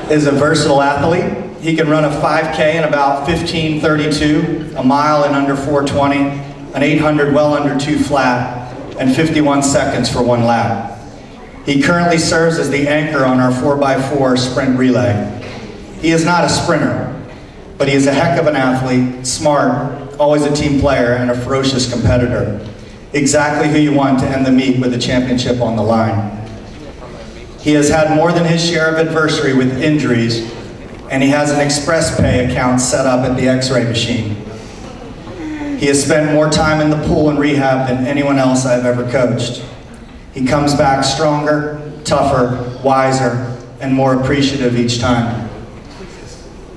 is a versatile athlete. He can run a 5K in about 15:32, a mile in under 4:20, an 800 well under 2 flat, and 51 seconds for 1 lap. He currently serves as the anchor on our 4x4 sprint relay. He is not a sprinter, but he is a heck of an athlete, smart, always a team player, and a ferocious competitor. Exactly who you want to end the meet with a championship on the line. He has had more than his share of adversity with injuries, and he has an express pay account set up at the X-ray machine. He has spent more time in the pool and rehab than anyone else I've ever coached. He comes back stronger, tougher, wiser, and more appreciative each time.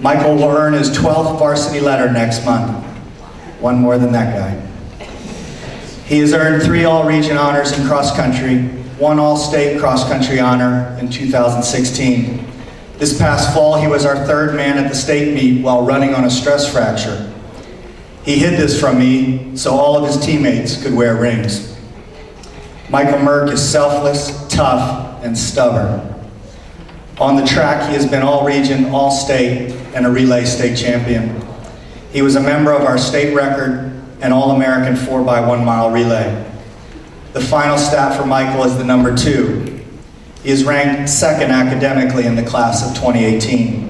Michael will earn his 12th varsity letter next month. 1 more than that guy. He has earned 3 all-region honors in cross country, 1 all-state cross country honor in 2016, This past fall, he was our third man at the state meet while running on a stress fracture. He hid this from me so all of his teammates could wear rings. Michael Merck is selfless, tough, and stubborn. On the track, he has been all-region, all-state, and a relay state champion. He was a member of our state record and All-American 4x1 mile relay. The final stat for Michael is the number 2. He is ranked second academically in the class of 2018.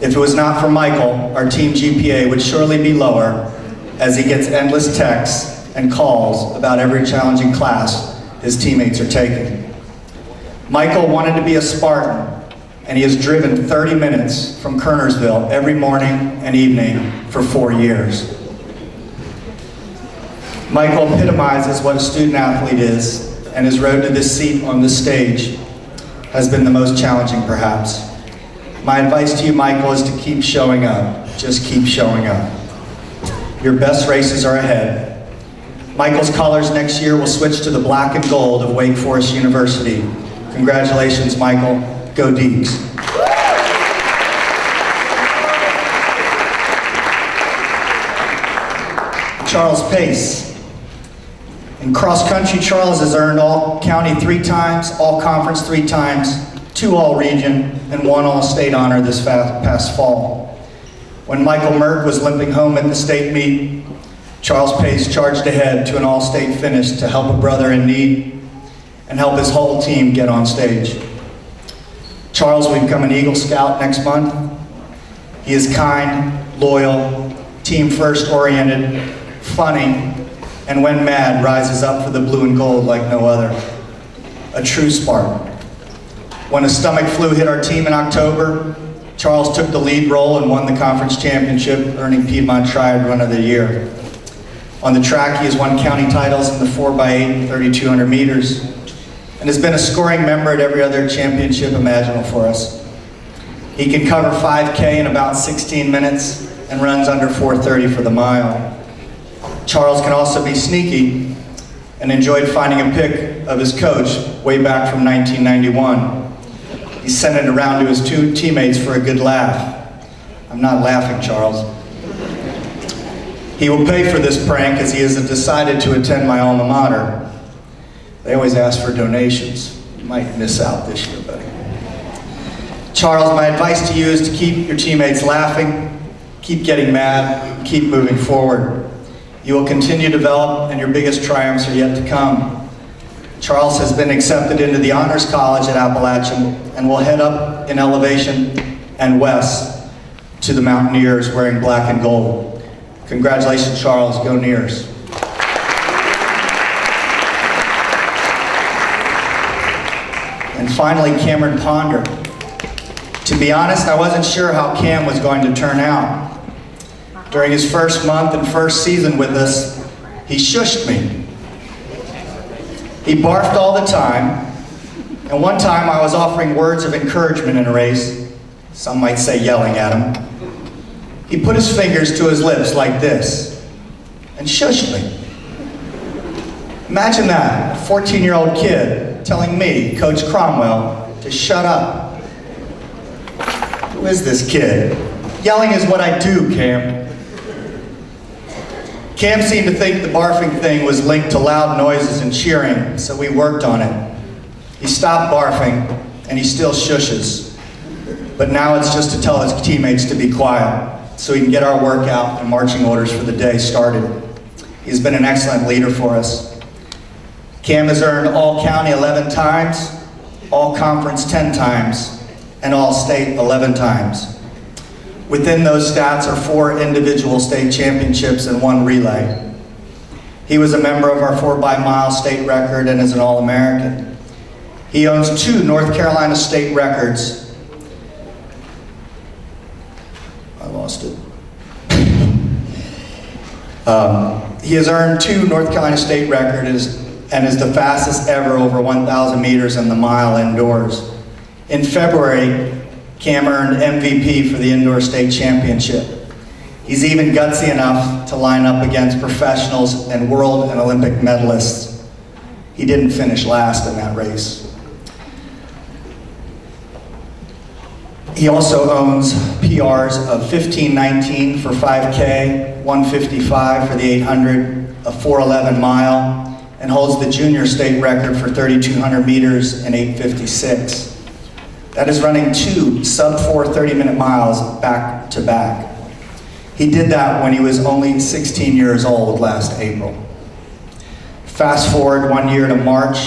If it was not for Michael, our team GPA would surely be lower, as he gets endless texts and calls about every challenging class his teammates are taking. Michael wanted to be a Spartan, and he has driven 30 minutes from Kernersville every morning and evening for 4 years. Michael epitomizes what a student athlete is, and his road to this seat on this stage has been the most challenging, perhaps. My advice to you, Michael, is to keep showing up. Just keep showing up. Your best races are ahead. Michael's colors next year will switch to the black and gold of Wake Forest University. Congratulations, Michael. Go Deeps. Charles Pace. In cross country, Charles has earned all county 3 times, all conference 3 times, 2 all region, and 1 all state honor this past fall. When Michael Merck was limping home at the state meet, Charles Pace charged ahead to an all state finish to help a brother in need and help his whole team get on stage. Charles will become an Eagle Scout next month. He is kind, loyal, team first oriented, funny, and when mad, rises up for the blue and gold like no other. A true Spartan. When a stomach flu hit our team in October, Charles took the lead role and won the conference championship, earning Piedmont Triad Run of the Year. On the track, he has won county titles in the 4x8 and 3,200 meters, and has been a scoring member at every other championship imaginable for us. He can cover 5K in about 16 minutes and runs under 4:30 for the mile. Charles can also be sneaky and enjoyed finding a pic of his coach way back from 1991. He sent it around to his 2 teammates for a good laugh. I'm not laughing, Charles. He will pay for this prank as he has decided to attend my alma mater. They always ask for donations. You might miss out this year, buddy. Charles, my advice to you is to keep your teammates laughing, keep getting mad, keep moving forward. You will continue to develop, and your biggest triumphs are yet to come. Charles has been accepted into the Honors College at Appalachian and will head up in elevation and west to the Mountaineers wearing black and gold. Congratulations, Charles. Go Neers. And finally, Cameron Ponder. To be honest, I wasn't sure how Cam was going to turn out. During his first month and first season with us, he shushed me. He barfed all the time, and one time I was offering words of encouragement in a race, some might say yelling at him. He put his fingers to his lips like this, and shushed me. Imagine that, a 14-year-old kid telling me, Coach Cromwell, to shut up. Who is this kid? Yelling is what I do, Cam. Cam seemed to think the barfing thing was linked to loud noises and cheering, so we worked on it. He stopped barfing, and he still shushes. But now it's just to tell his teammates to be quiet, so he can get our workout and marching orders for the day started. He's been an excellent leader for us. Cam has earned All-County 11 times, All-Conference 10 times, and All-State 11 times. Within those stats are 4 individual state championships and 1 relay. He was a member of our 4x mile state record and is an All-American. He owns 2 North Carolina state records. I lost it. He has earned 2 North Carolina state records and is the fastest ever over 1,000 meters in the mile indoors. In February, Cam earned MVP for the Indoor State Championship. He's even gutsy enough to line up against professionals and world and Olympic medalists. He didn't finish last in that race. He also owns PRs of 15:19 for 5K, 1:55 for the 800, a 4:11 mile, and holds the junior state record for 3,200 meters in 8:56. That is running 2 sub-4 30-minute miles back to back. He did that when he was only 16 years old last April. Fast forward 1 year to March,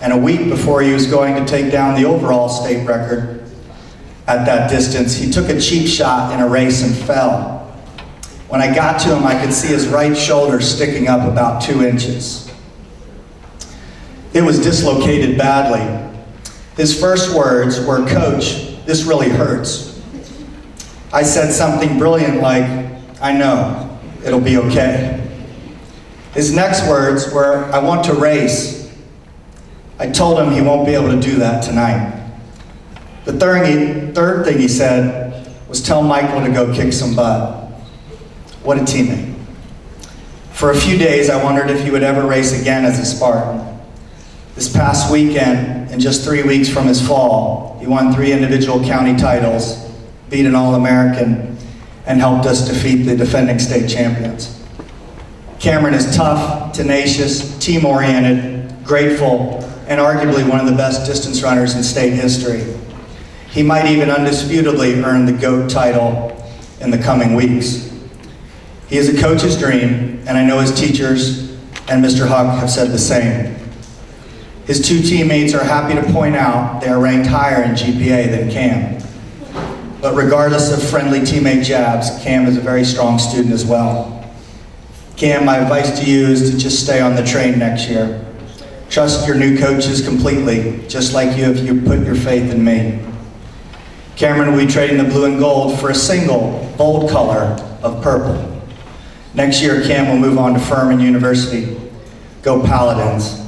and a week before he was going to take down the overall state record at that distance, he took a cheap shot in a race and fell. When I got to him, I could see his right shoulder sticking up about 2 inches. It was dislocated badly. His first words were, "Coach, this really hurts." I said something brilliant like, "I know, it'll be okay." His next words were, "I want to race." I told him he won't be able to do that tonight. The third thing he said was, "Tell Michael to go kick some butt." What a teammate. For a few days, I wondered if he would ever race again as a Spartan. This past weekend, in just 3 weeks from his fall, he won 3 individual county titles, beat an All-American, and helped us defeat the defending state champions. Cameron is tough, tenacious, team-oriented, grateful, and arguably one of the best distance runners in state history. He might even undisputably earn the GOAT title in the coming weeks. He is a coach's dream, and I know his teachers and Mr. Huck have said the same. His 2 teammates are happy to point out they are ranked higher in GPA than Cam. But regardless of friendly teammate jabs, Cam is a very strong student as well. Cam, my advice to you is to just stay on the train next year. Trust your new coaches completely, just like you if you put your faith in me. Cameron will be trading the blue and gold for a single, bold color of purple. Next year, Cam will move on to Furman University. Go Paladins.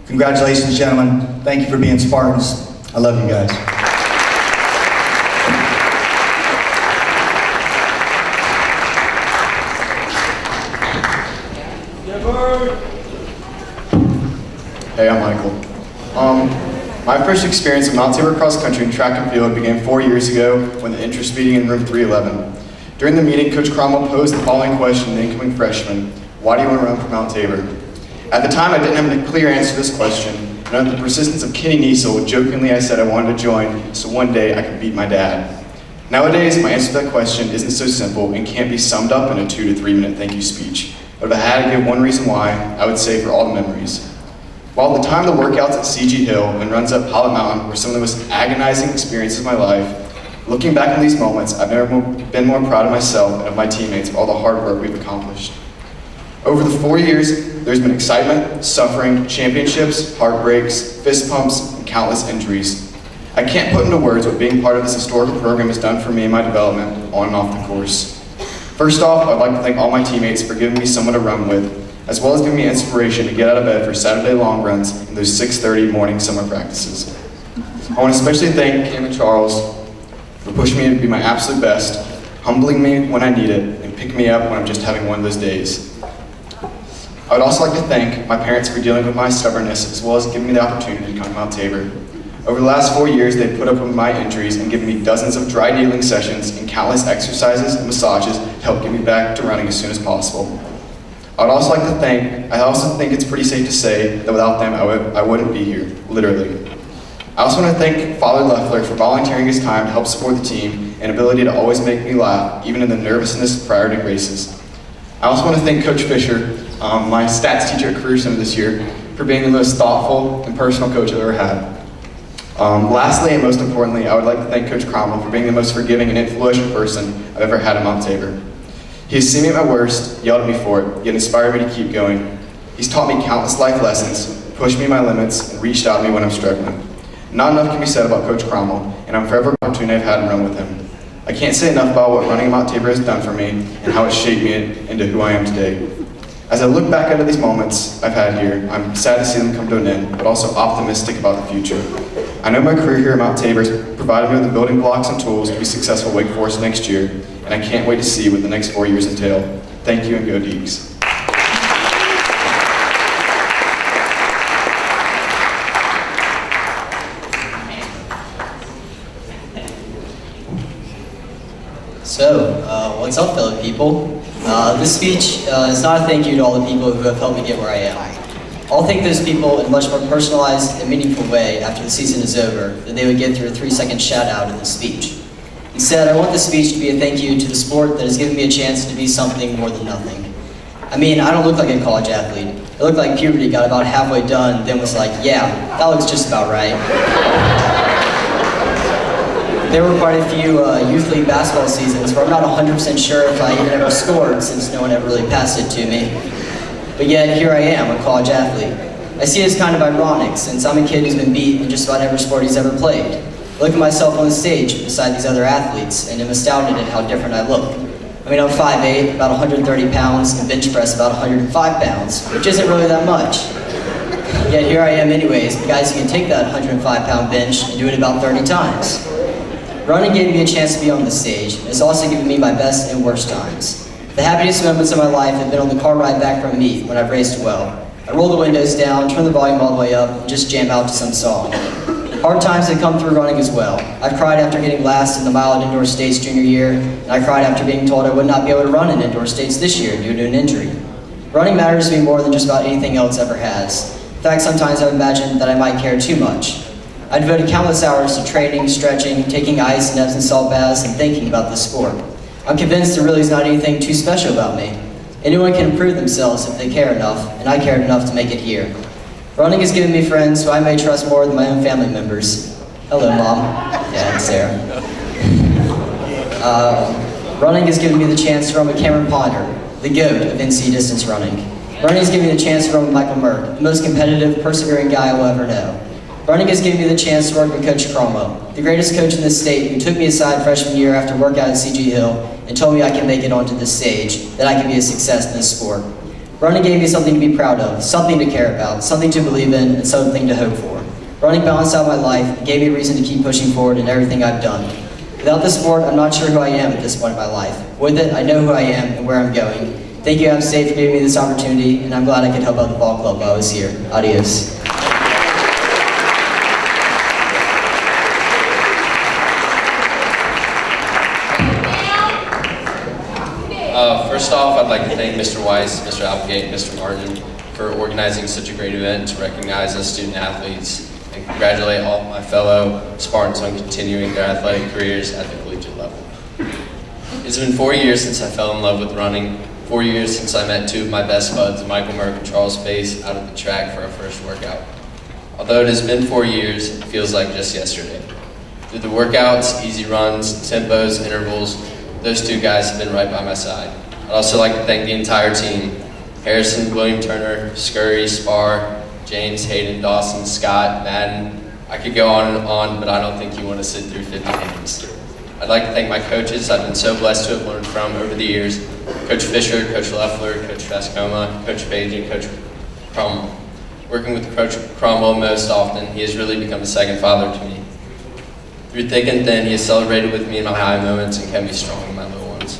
Congratulations, gentlemen. Thank you for being Spartans. I love you guys. Hey, I'm Michael. My first experience at Mount Tabor cross country and track and field began 4 years ago when the interest meeting in room 311. During the meeting, Coach Cromwell posed the following question to the incoming freshman: "Why do you want to run for Mount Tabor?" At the time, I didn't have a clear answer to this question, and under the persistence of Kenny Niesel, jokingly I said I wanted to join so one day I could beat my dad. Nowadays, my answer to that question isn't so simple and can't be summed up in a 2 to 3 minute thank you speech. But if I had to give one reason why, I would say for all the memories. While at the time the workouts at CG Hill and runs up Pilot Mountain were some of the most agonizing experiences of my life, looking back on these moments, I've never been more proud of myself and of my teammates for all the hard work we've accomplished. Over the 4 years, there's been excitement, suffering, championships, heartbreaks, fist pumps, and countless injuries. I can't put into words what being part of this historical program has done for me and my development on and off the course. First off, I'd like to thank all my teammates for giving me someone to run with, as well as giving me inspiration to get out of bed for Saturday long runs and those 6:30 morning summer practices. I want to especially thank Cam and Charles for pushing me to be my absolute best, humbling me when I need it, and picking me up when I'm just having one of those days. I would also like to thank my parents for dealing with my stubbornness, as well as giving me the opportunity to come to Mount Tabor. Over the last 4 years, they've put up with my injuries and given me dozens of dry needling sessions and countless exercises and massages to help get me back to running as soon as possible. I also think it's pretty safe to say that without them, I wouldn't be here, literally. I also want to thank Father Leffler for volunteering his time to help support the team and ability to always make me laugh, even in the nervousness prior to races. I also want to thank Coach Fisher, my stats teacher at Career Center this year, for being the most thoughtful and personal coach I've ever had. Lastly, and most importantly, I would like to thank Coach Cromwell for being the most forgiving and influential person I've ever had at Mount Tabor. He has seen me at my worst, yelled at me for it, yet inspired me to keep going. He's taught me countless life lessons, pushed me my limits, and reached out to me when I'm struggling. Not enough can be said about Coach Cromwell, and I'm forever grateful for the opportunity I've had to run with him. I can't say enough about what running at Mount Tabor has done for me and how it's shaped me into who I am today. As I look back into these moments I've had here, I'm sad to see them come to an end, but also optimistic about the future. I know my career here at Mount Tabor has provided me with the building blocks and tools to be successful at Wake Forest next year, and I can't wait to see what the next 4 years entail. Thank you, and go Deeks. What's up, fellow people? This speech is not a thank you to all the people who have helped me get where I am. I'll thank those people in a much more personalized and meaningful way after the season is over than they would get through a 3-second shout-out in the speech. Instead, I want this speech to be a thank you to the sport that has given me a chance to be something more than nothing. I mean, I don't look like a college athlete. I look like puberty got about halfway done, then was like, yeah, that looks just about right. There were quite a few youth league basketball seasons where I'm not 100% sure if I even ever scored since no one ever really passed it to me. But yet, here I am, a college athlete. I see it as kind of ironic since I'm a kid who's been beat in just about every sport he's ever played. I look at myself on the stage beside these other athletes and am astounded at how different I look. I mean, I'm 5'8", about 130 pounds, and bench press about 105 pounds, which isn't really that much. Yet here I am anyways, the guys who can take that 105-pound bench and do it about 30 times. Running gave me a chance to be on the stage, and it's also given me my best and worst times. The happiest moments of my life have been on the car ride back from meet when I've raced well. I roll the windows down, turn the volume all the way up, and just jam out to some song. Hard times have come through running as well. I've cried after getting last in the mile at indoor states junior year, and I cried after being told I would not be able to run in indoor states this year due to an injury. Running matters to me more than just about anything else ever has. In fact, sometimes I've imagined that I might care too much. I devoted countless hours to training, stretching, taking ice and Epsom salt baths, and thinking about this sport. I'm convinced there really is not anything too special about me. Anyone can improve themselves if they care enough, and I cared enough to make it here. Running has given me friends who I may trust more than my own family members. Hello, Mom, Dad, Sarah. Running has given me the chance to run with Cameron Ponder, the GOAT of NC distance running. Running has given me the chance to run with Michael Merck, the most competitive, persevering guy I will ever know. Running has given me the chance to work with Coach Cromwell, the greatest coach in this state, who took me aside freshman year after workout at CG Hill and told me I can make it onto this stage, that I can be a success in this sport. Running gave me something to be proud of, something to care about, something to believe in, and something to hope for. Running balanced out my life and gave me a reason to keep pushing forward in everything I've done. Without this sport, I'm not sure who I am at this point in my life. With it, I know who I am and where I'm going. Thank you, App State, for giving me this opportunity, and I'm glad I could help out the ball club while I was here. Adios. First off, I'd like to thank Mr. Weiss, Mr. Applegate, and Mr. Martin for organizing such a great event to recognize us student athletes and congratulate all my fellow Spartans on continuing their athletic careers at the collegiate level. It's been 4 years since I fell in love with running, 4 years since I met two of my best buds, Michael Merck and Charles Pace, out of the track for our first workout. Although it has been 4 years, it feels like just yesterday. Through the workouts, easy runs, tempos, intervals, those two guys have been right by my side. I'd also like to thank the entire team. Harrison, William Turner, Scurry, Spar, James, Hayden, Dawson, Scott, Madden. I could go on and on, but I don't think you want to sit through 50 names. I'd like to thank my coaches I've been so blessed to have learned from over the years. Coach Fisher, Coach Leffler, Coach Vascoma, Coach Page, and Coach Cromwell. Working with Coach Cromwell most often, he has really become a second father to me. Through thick and thin, he has celebrated with me in my high moments and kept me strong in my low ones.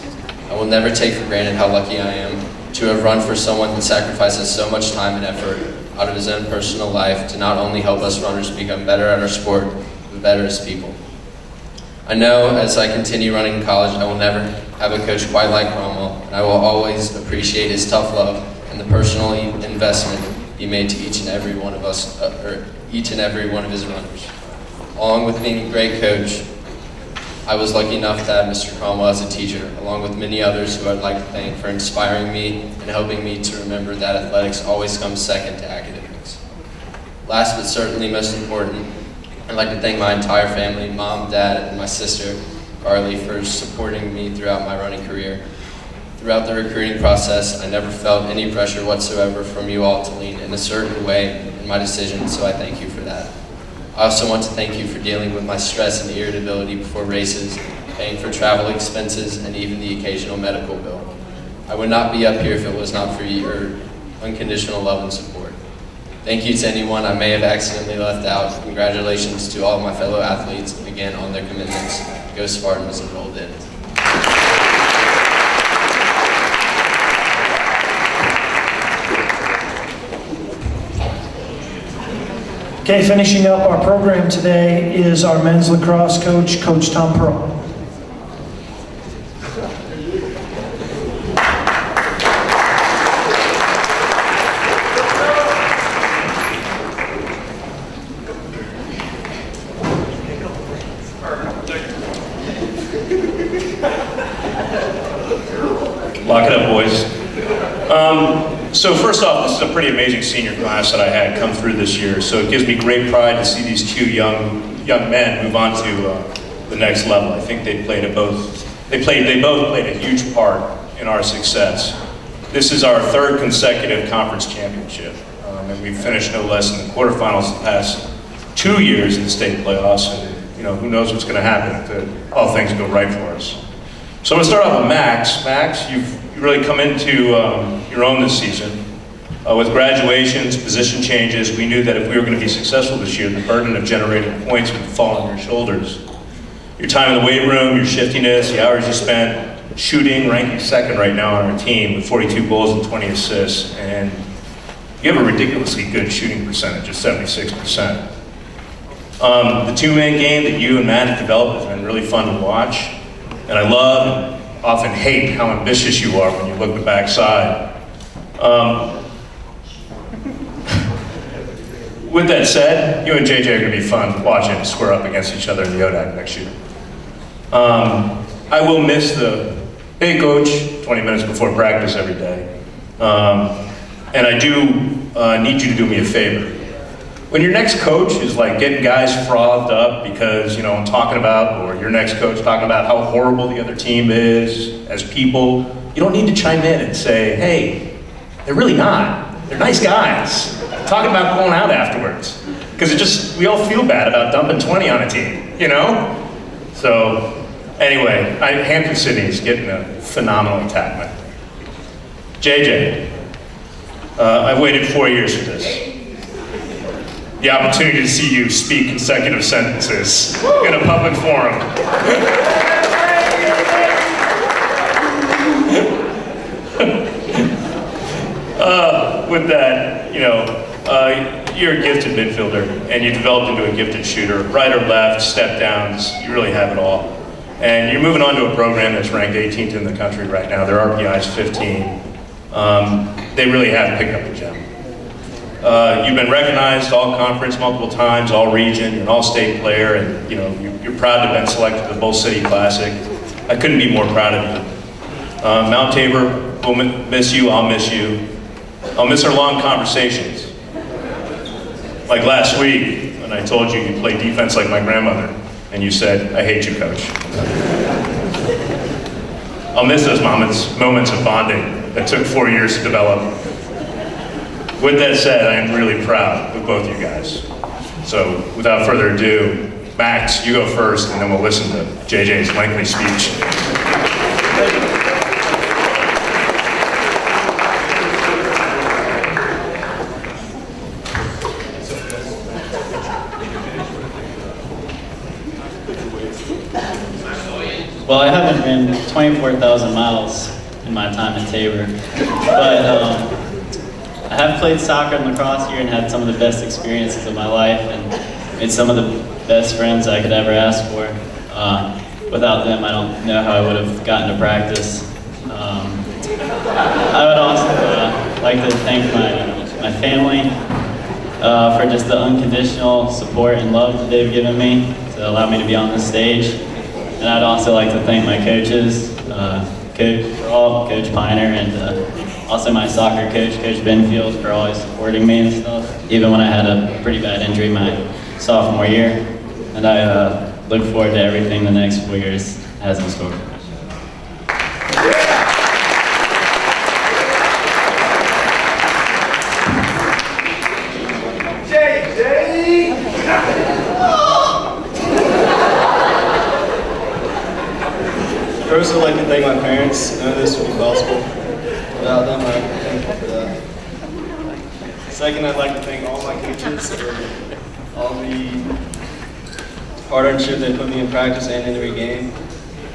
I will never take for granted how lucky I am to have run for someone who sacrifices so much time and effort out of his own personal life to not only help us runners become better at our sport, but better as people. I know as I continue running in college, I will never have a coach quite like Cromwell, and I will always appreciate his tough love and the personal investment he made to each and every one of us, each and every one of his runners. Along with being a great coach, I was lucky enough to have Mr. Cromwell as a teacher, along with many others who I'd like to thank for inspiring me and helping me to remember that athletics always comes second to academics. Last but certainly most important, I'd like to thank my entire family, Mom, Dad, and my sister, Carly, for supporting me throughout my running career. Throughout the recruiting process, I never felt any pressure whatsoever from you all to lean in a certain way in my decision, so I thank you for that. I also want to thank you for dealing with my stress and irritability before races, paying for travel expenses, and even the occasional medical bill. I would not be up here if it was not for your unconditional love and support. Thank you to anyone I may have accidentally left out. Congratulations to all of my fellow athletes, again, on their commitments. Go Spartans, and rolled in. Okay, finishing up our program today is our men's lacrosse coach, Coach Tom Pearl. Lock it up, boys. So first off, this is a pretty amazing senior class that I had come through this year. So it gives me great pride to see these two young men move on to the next level. I think they both played a huge part in our success. This is our third consecutive conference championship, and we've finished no less than the quarterfinals the past 2 years in the state playoffs. And who knows what's going to happen if all things go right for us. So I'm going to start off with Max. Max, you've really come into your own this season. With graduations, position changes, we knew that if we were going to be successful this year, the burden of generating points would fall on your shoulders. Your time in the weight room, your shiftiness, the hours you spent shooting, ranking second right now on our team with 42 goals and 20 assists, and you have a ridiculously good shooting percentage of 76%. The two-man game that you and Matt have developed has been really fun to watch, and I love and often hate how ambitious you are when you look the backside. With that said, you and JJ are going to be fun watching square up against each other in the ODAC next year. I will miss the, hey coach, 20 minutes before practice every day. And I do need you to do me a favor. When your next coach is like getting guys frothed up because, I'm talking about, or your next coach talking about how horrible the other team is as people, you don't need to chime in and say, hey, they're really not. They're nice guys. Talking about going out afterwards. Because we all feel bad about dumping 20 on a team, So, anyway, Hampton Sydney's getting a phenomenal attackman. JJ, I waited 4 years for this. The opportunity to see you speak consecutive sentences in a public forum. With that, you're a gifted midfielder, and you developed into a gifted shooter. Right or left, step downs, you really have it all. And you're moving on to a program that's ranked 18th in the country right now. Their RPI is 15. They really have picked up the gem. You've been recognized all conference multiple times, all region, you're an all-state player, and you're proud to have been selected for the Bull City Classic. I couldn't be more proud of you. Mount Tabor will miss you, I'll miss you. I'll miss our long conversations. Like last week, when I told you you play defense like my grandmother, and you said, I hate you, coach. I'll miss those moments of bonding that took 4 years to develop. With that said, I am really proud of both you guys. So, without further ado, Max, you go first, and then we'll listen to JJ's lengthy speech. Well, I haven't ran 24,000 miles in my time at Tabor, but I have played soccer and lacrosse here and had some of the best experiences of my life and made some of the best friends I could ever ask for. Without them, I don't know how I would have gotten to practice. I would also like to thank my family for just the unconditional support and love that they've given me to allow me to be on this stage. And I'd also like to thank my coaches, Coach Piner, and also my soccer coach, Coach Benfield, for always supporting me and stuff, even when I had a pretty bad injury my sophomore year. And I look forward to everything the next 4 years has in store. First, I'd like to thank my parents. None of this would be possible without them. I'd like to thank them for that. Second, I'd like to thank all my coaches for all the hardship they put me in practice and in every game.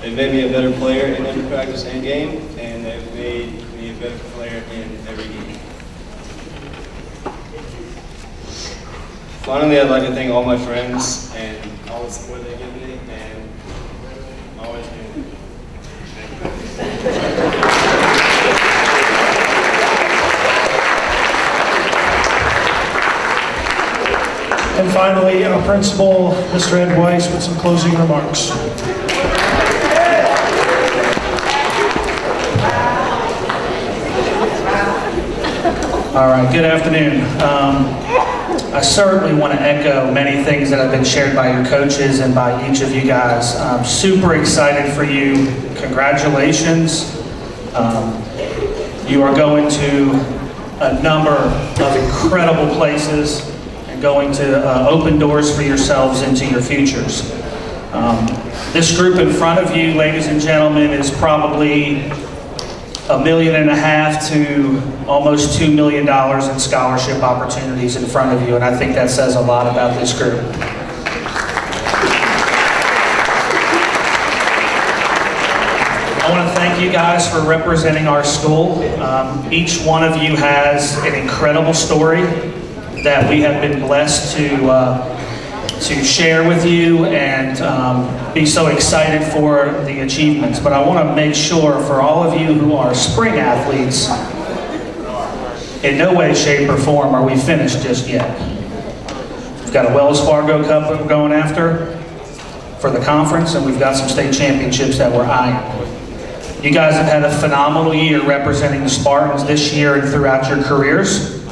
They've made me a better player in every practice and game, and they've made me a better player in every game. Finally, I'd like to thank all my friends and all the support they give me, and always do. And finally, our principal, Mr. Ed Weiss, with some closing remarks. All right, good afternoon. I certainly want to echo many things that have been shared by your coaches and by each of you guys. I'm super excited for you. Congratulations. You are going to a number of incredible places and going to open doors for yourselves into your futures. This group in front of you, ladies and gentlemen, is probably $1.5 million to almost $2 million in scholarship opportunities in front of you, and I think that says a lot about this group. I want to thank you guys for representing our school. Each one of you has an incredible story that we have been blessed to share with you and be so excited for the achievements. But I want to make sure for all of you who are spring athletes, in no way, shape, or form are we finished just yet. We've got a Wells Fargo Cup we're going after for the conference, and we've got some state championships that we're eyeing. You guys have had a phenomenal year representing the Spartans this year and throughout your careers.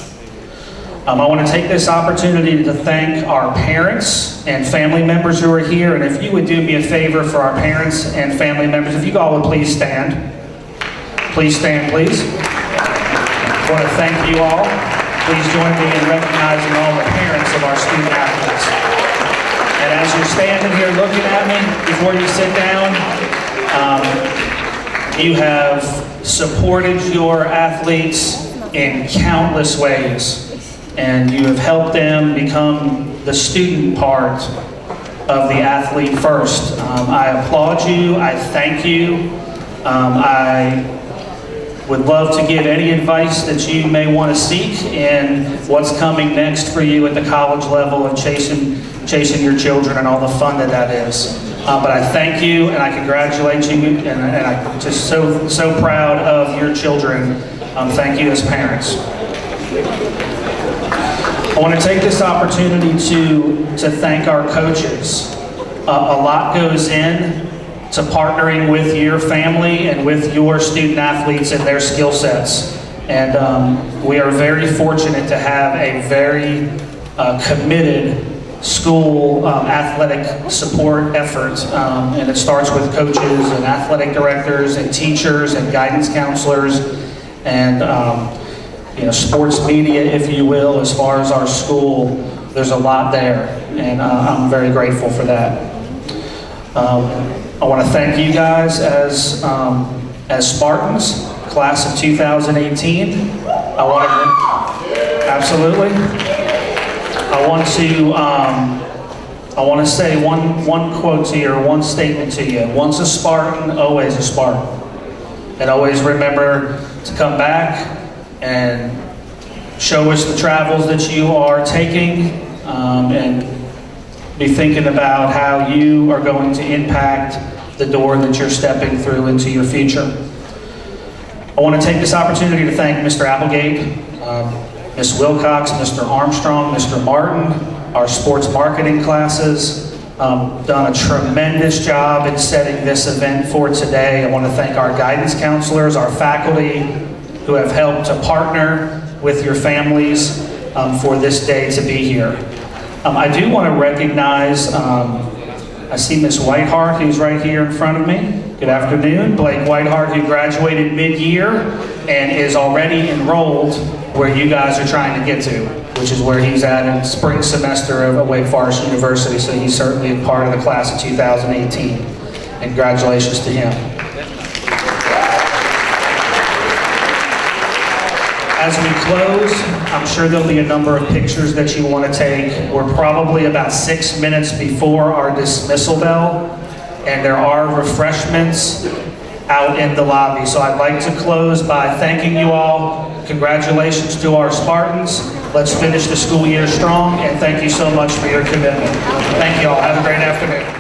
I want to take this opportunity to thank our parents and family members who are here, and if you would do me a favor for our parents and family members, if you all would please stand. Please stand, please. I want to thank you all. Please join me in recognizing all the parents of our student athletes. And as you're standing here looking at me before you sit down, you have supported your athletes in countless ways. And you have helped them become the student part of the athlete first. I applaud you. I thank you. I would love to give any advice that you may want to seek in what's coming next for you at the college level of chasing your children and all the fun that is. But I thank you and I congratulate you, and I'm just so proud of your children. Thank you as parents. I want to take this opportunity to thank our coaches. A lot goes in to partnering with your family and with your student athletes and their skill sets. And we are very fortunate to have a very committed school athletic support effort. And it starts with coaches and athletic directors and teachers and guidance counselors and sports media, if you will, as far as our school. There's a lot there, and I'm very grateful for that. I want to thank you guys as Spartans, class of 2018. Absolutely. I want to say one quote to you, or one statement to you. Once a Spartan, always a Spartan. And always remember to come back and show us the travels that you are taking, and be thinking about how you are going to impact the door that you're stepping through into your future. I want to take this opportunity to thank Mr. Applegate, Ms. Wilcox, Mr. Armstrong, Mr. Martin, our sports marketing classes. Done a tremendous job in setting this event for today. I want to thank our guidance counselors, our faculty, who have helped to partner with your families for this day to be here. I do want to recognize, I see Ms. Whiteheart, who's right here in front of me. Good afternoon. Blake Whiteheart, who graduated mid-year and is already enrolled where you guys are trying to get to, which is where he's at in spring semester of Wake Forest University, so he's certainly a part of the class of 2018. And congratulations to him. As we close, I'm sure there'll be a number of pictures that you want to take. We're probably about 6 minutes before our dismissal bell, and there are refreshments out in the lobby. So I'd like to close by thanking you all. Congratulations to our Spartans. Let's finish the school year strong, and thank you so much for your commitment. Thank you all. Have a great afternoon.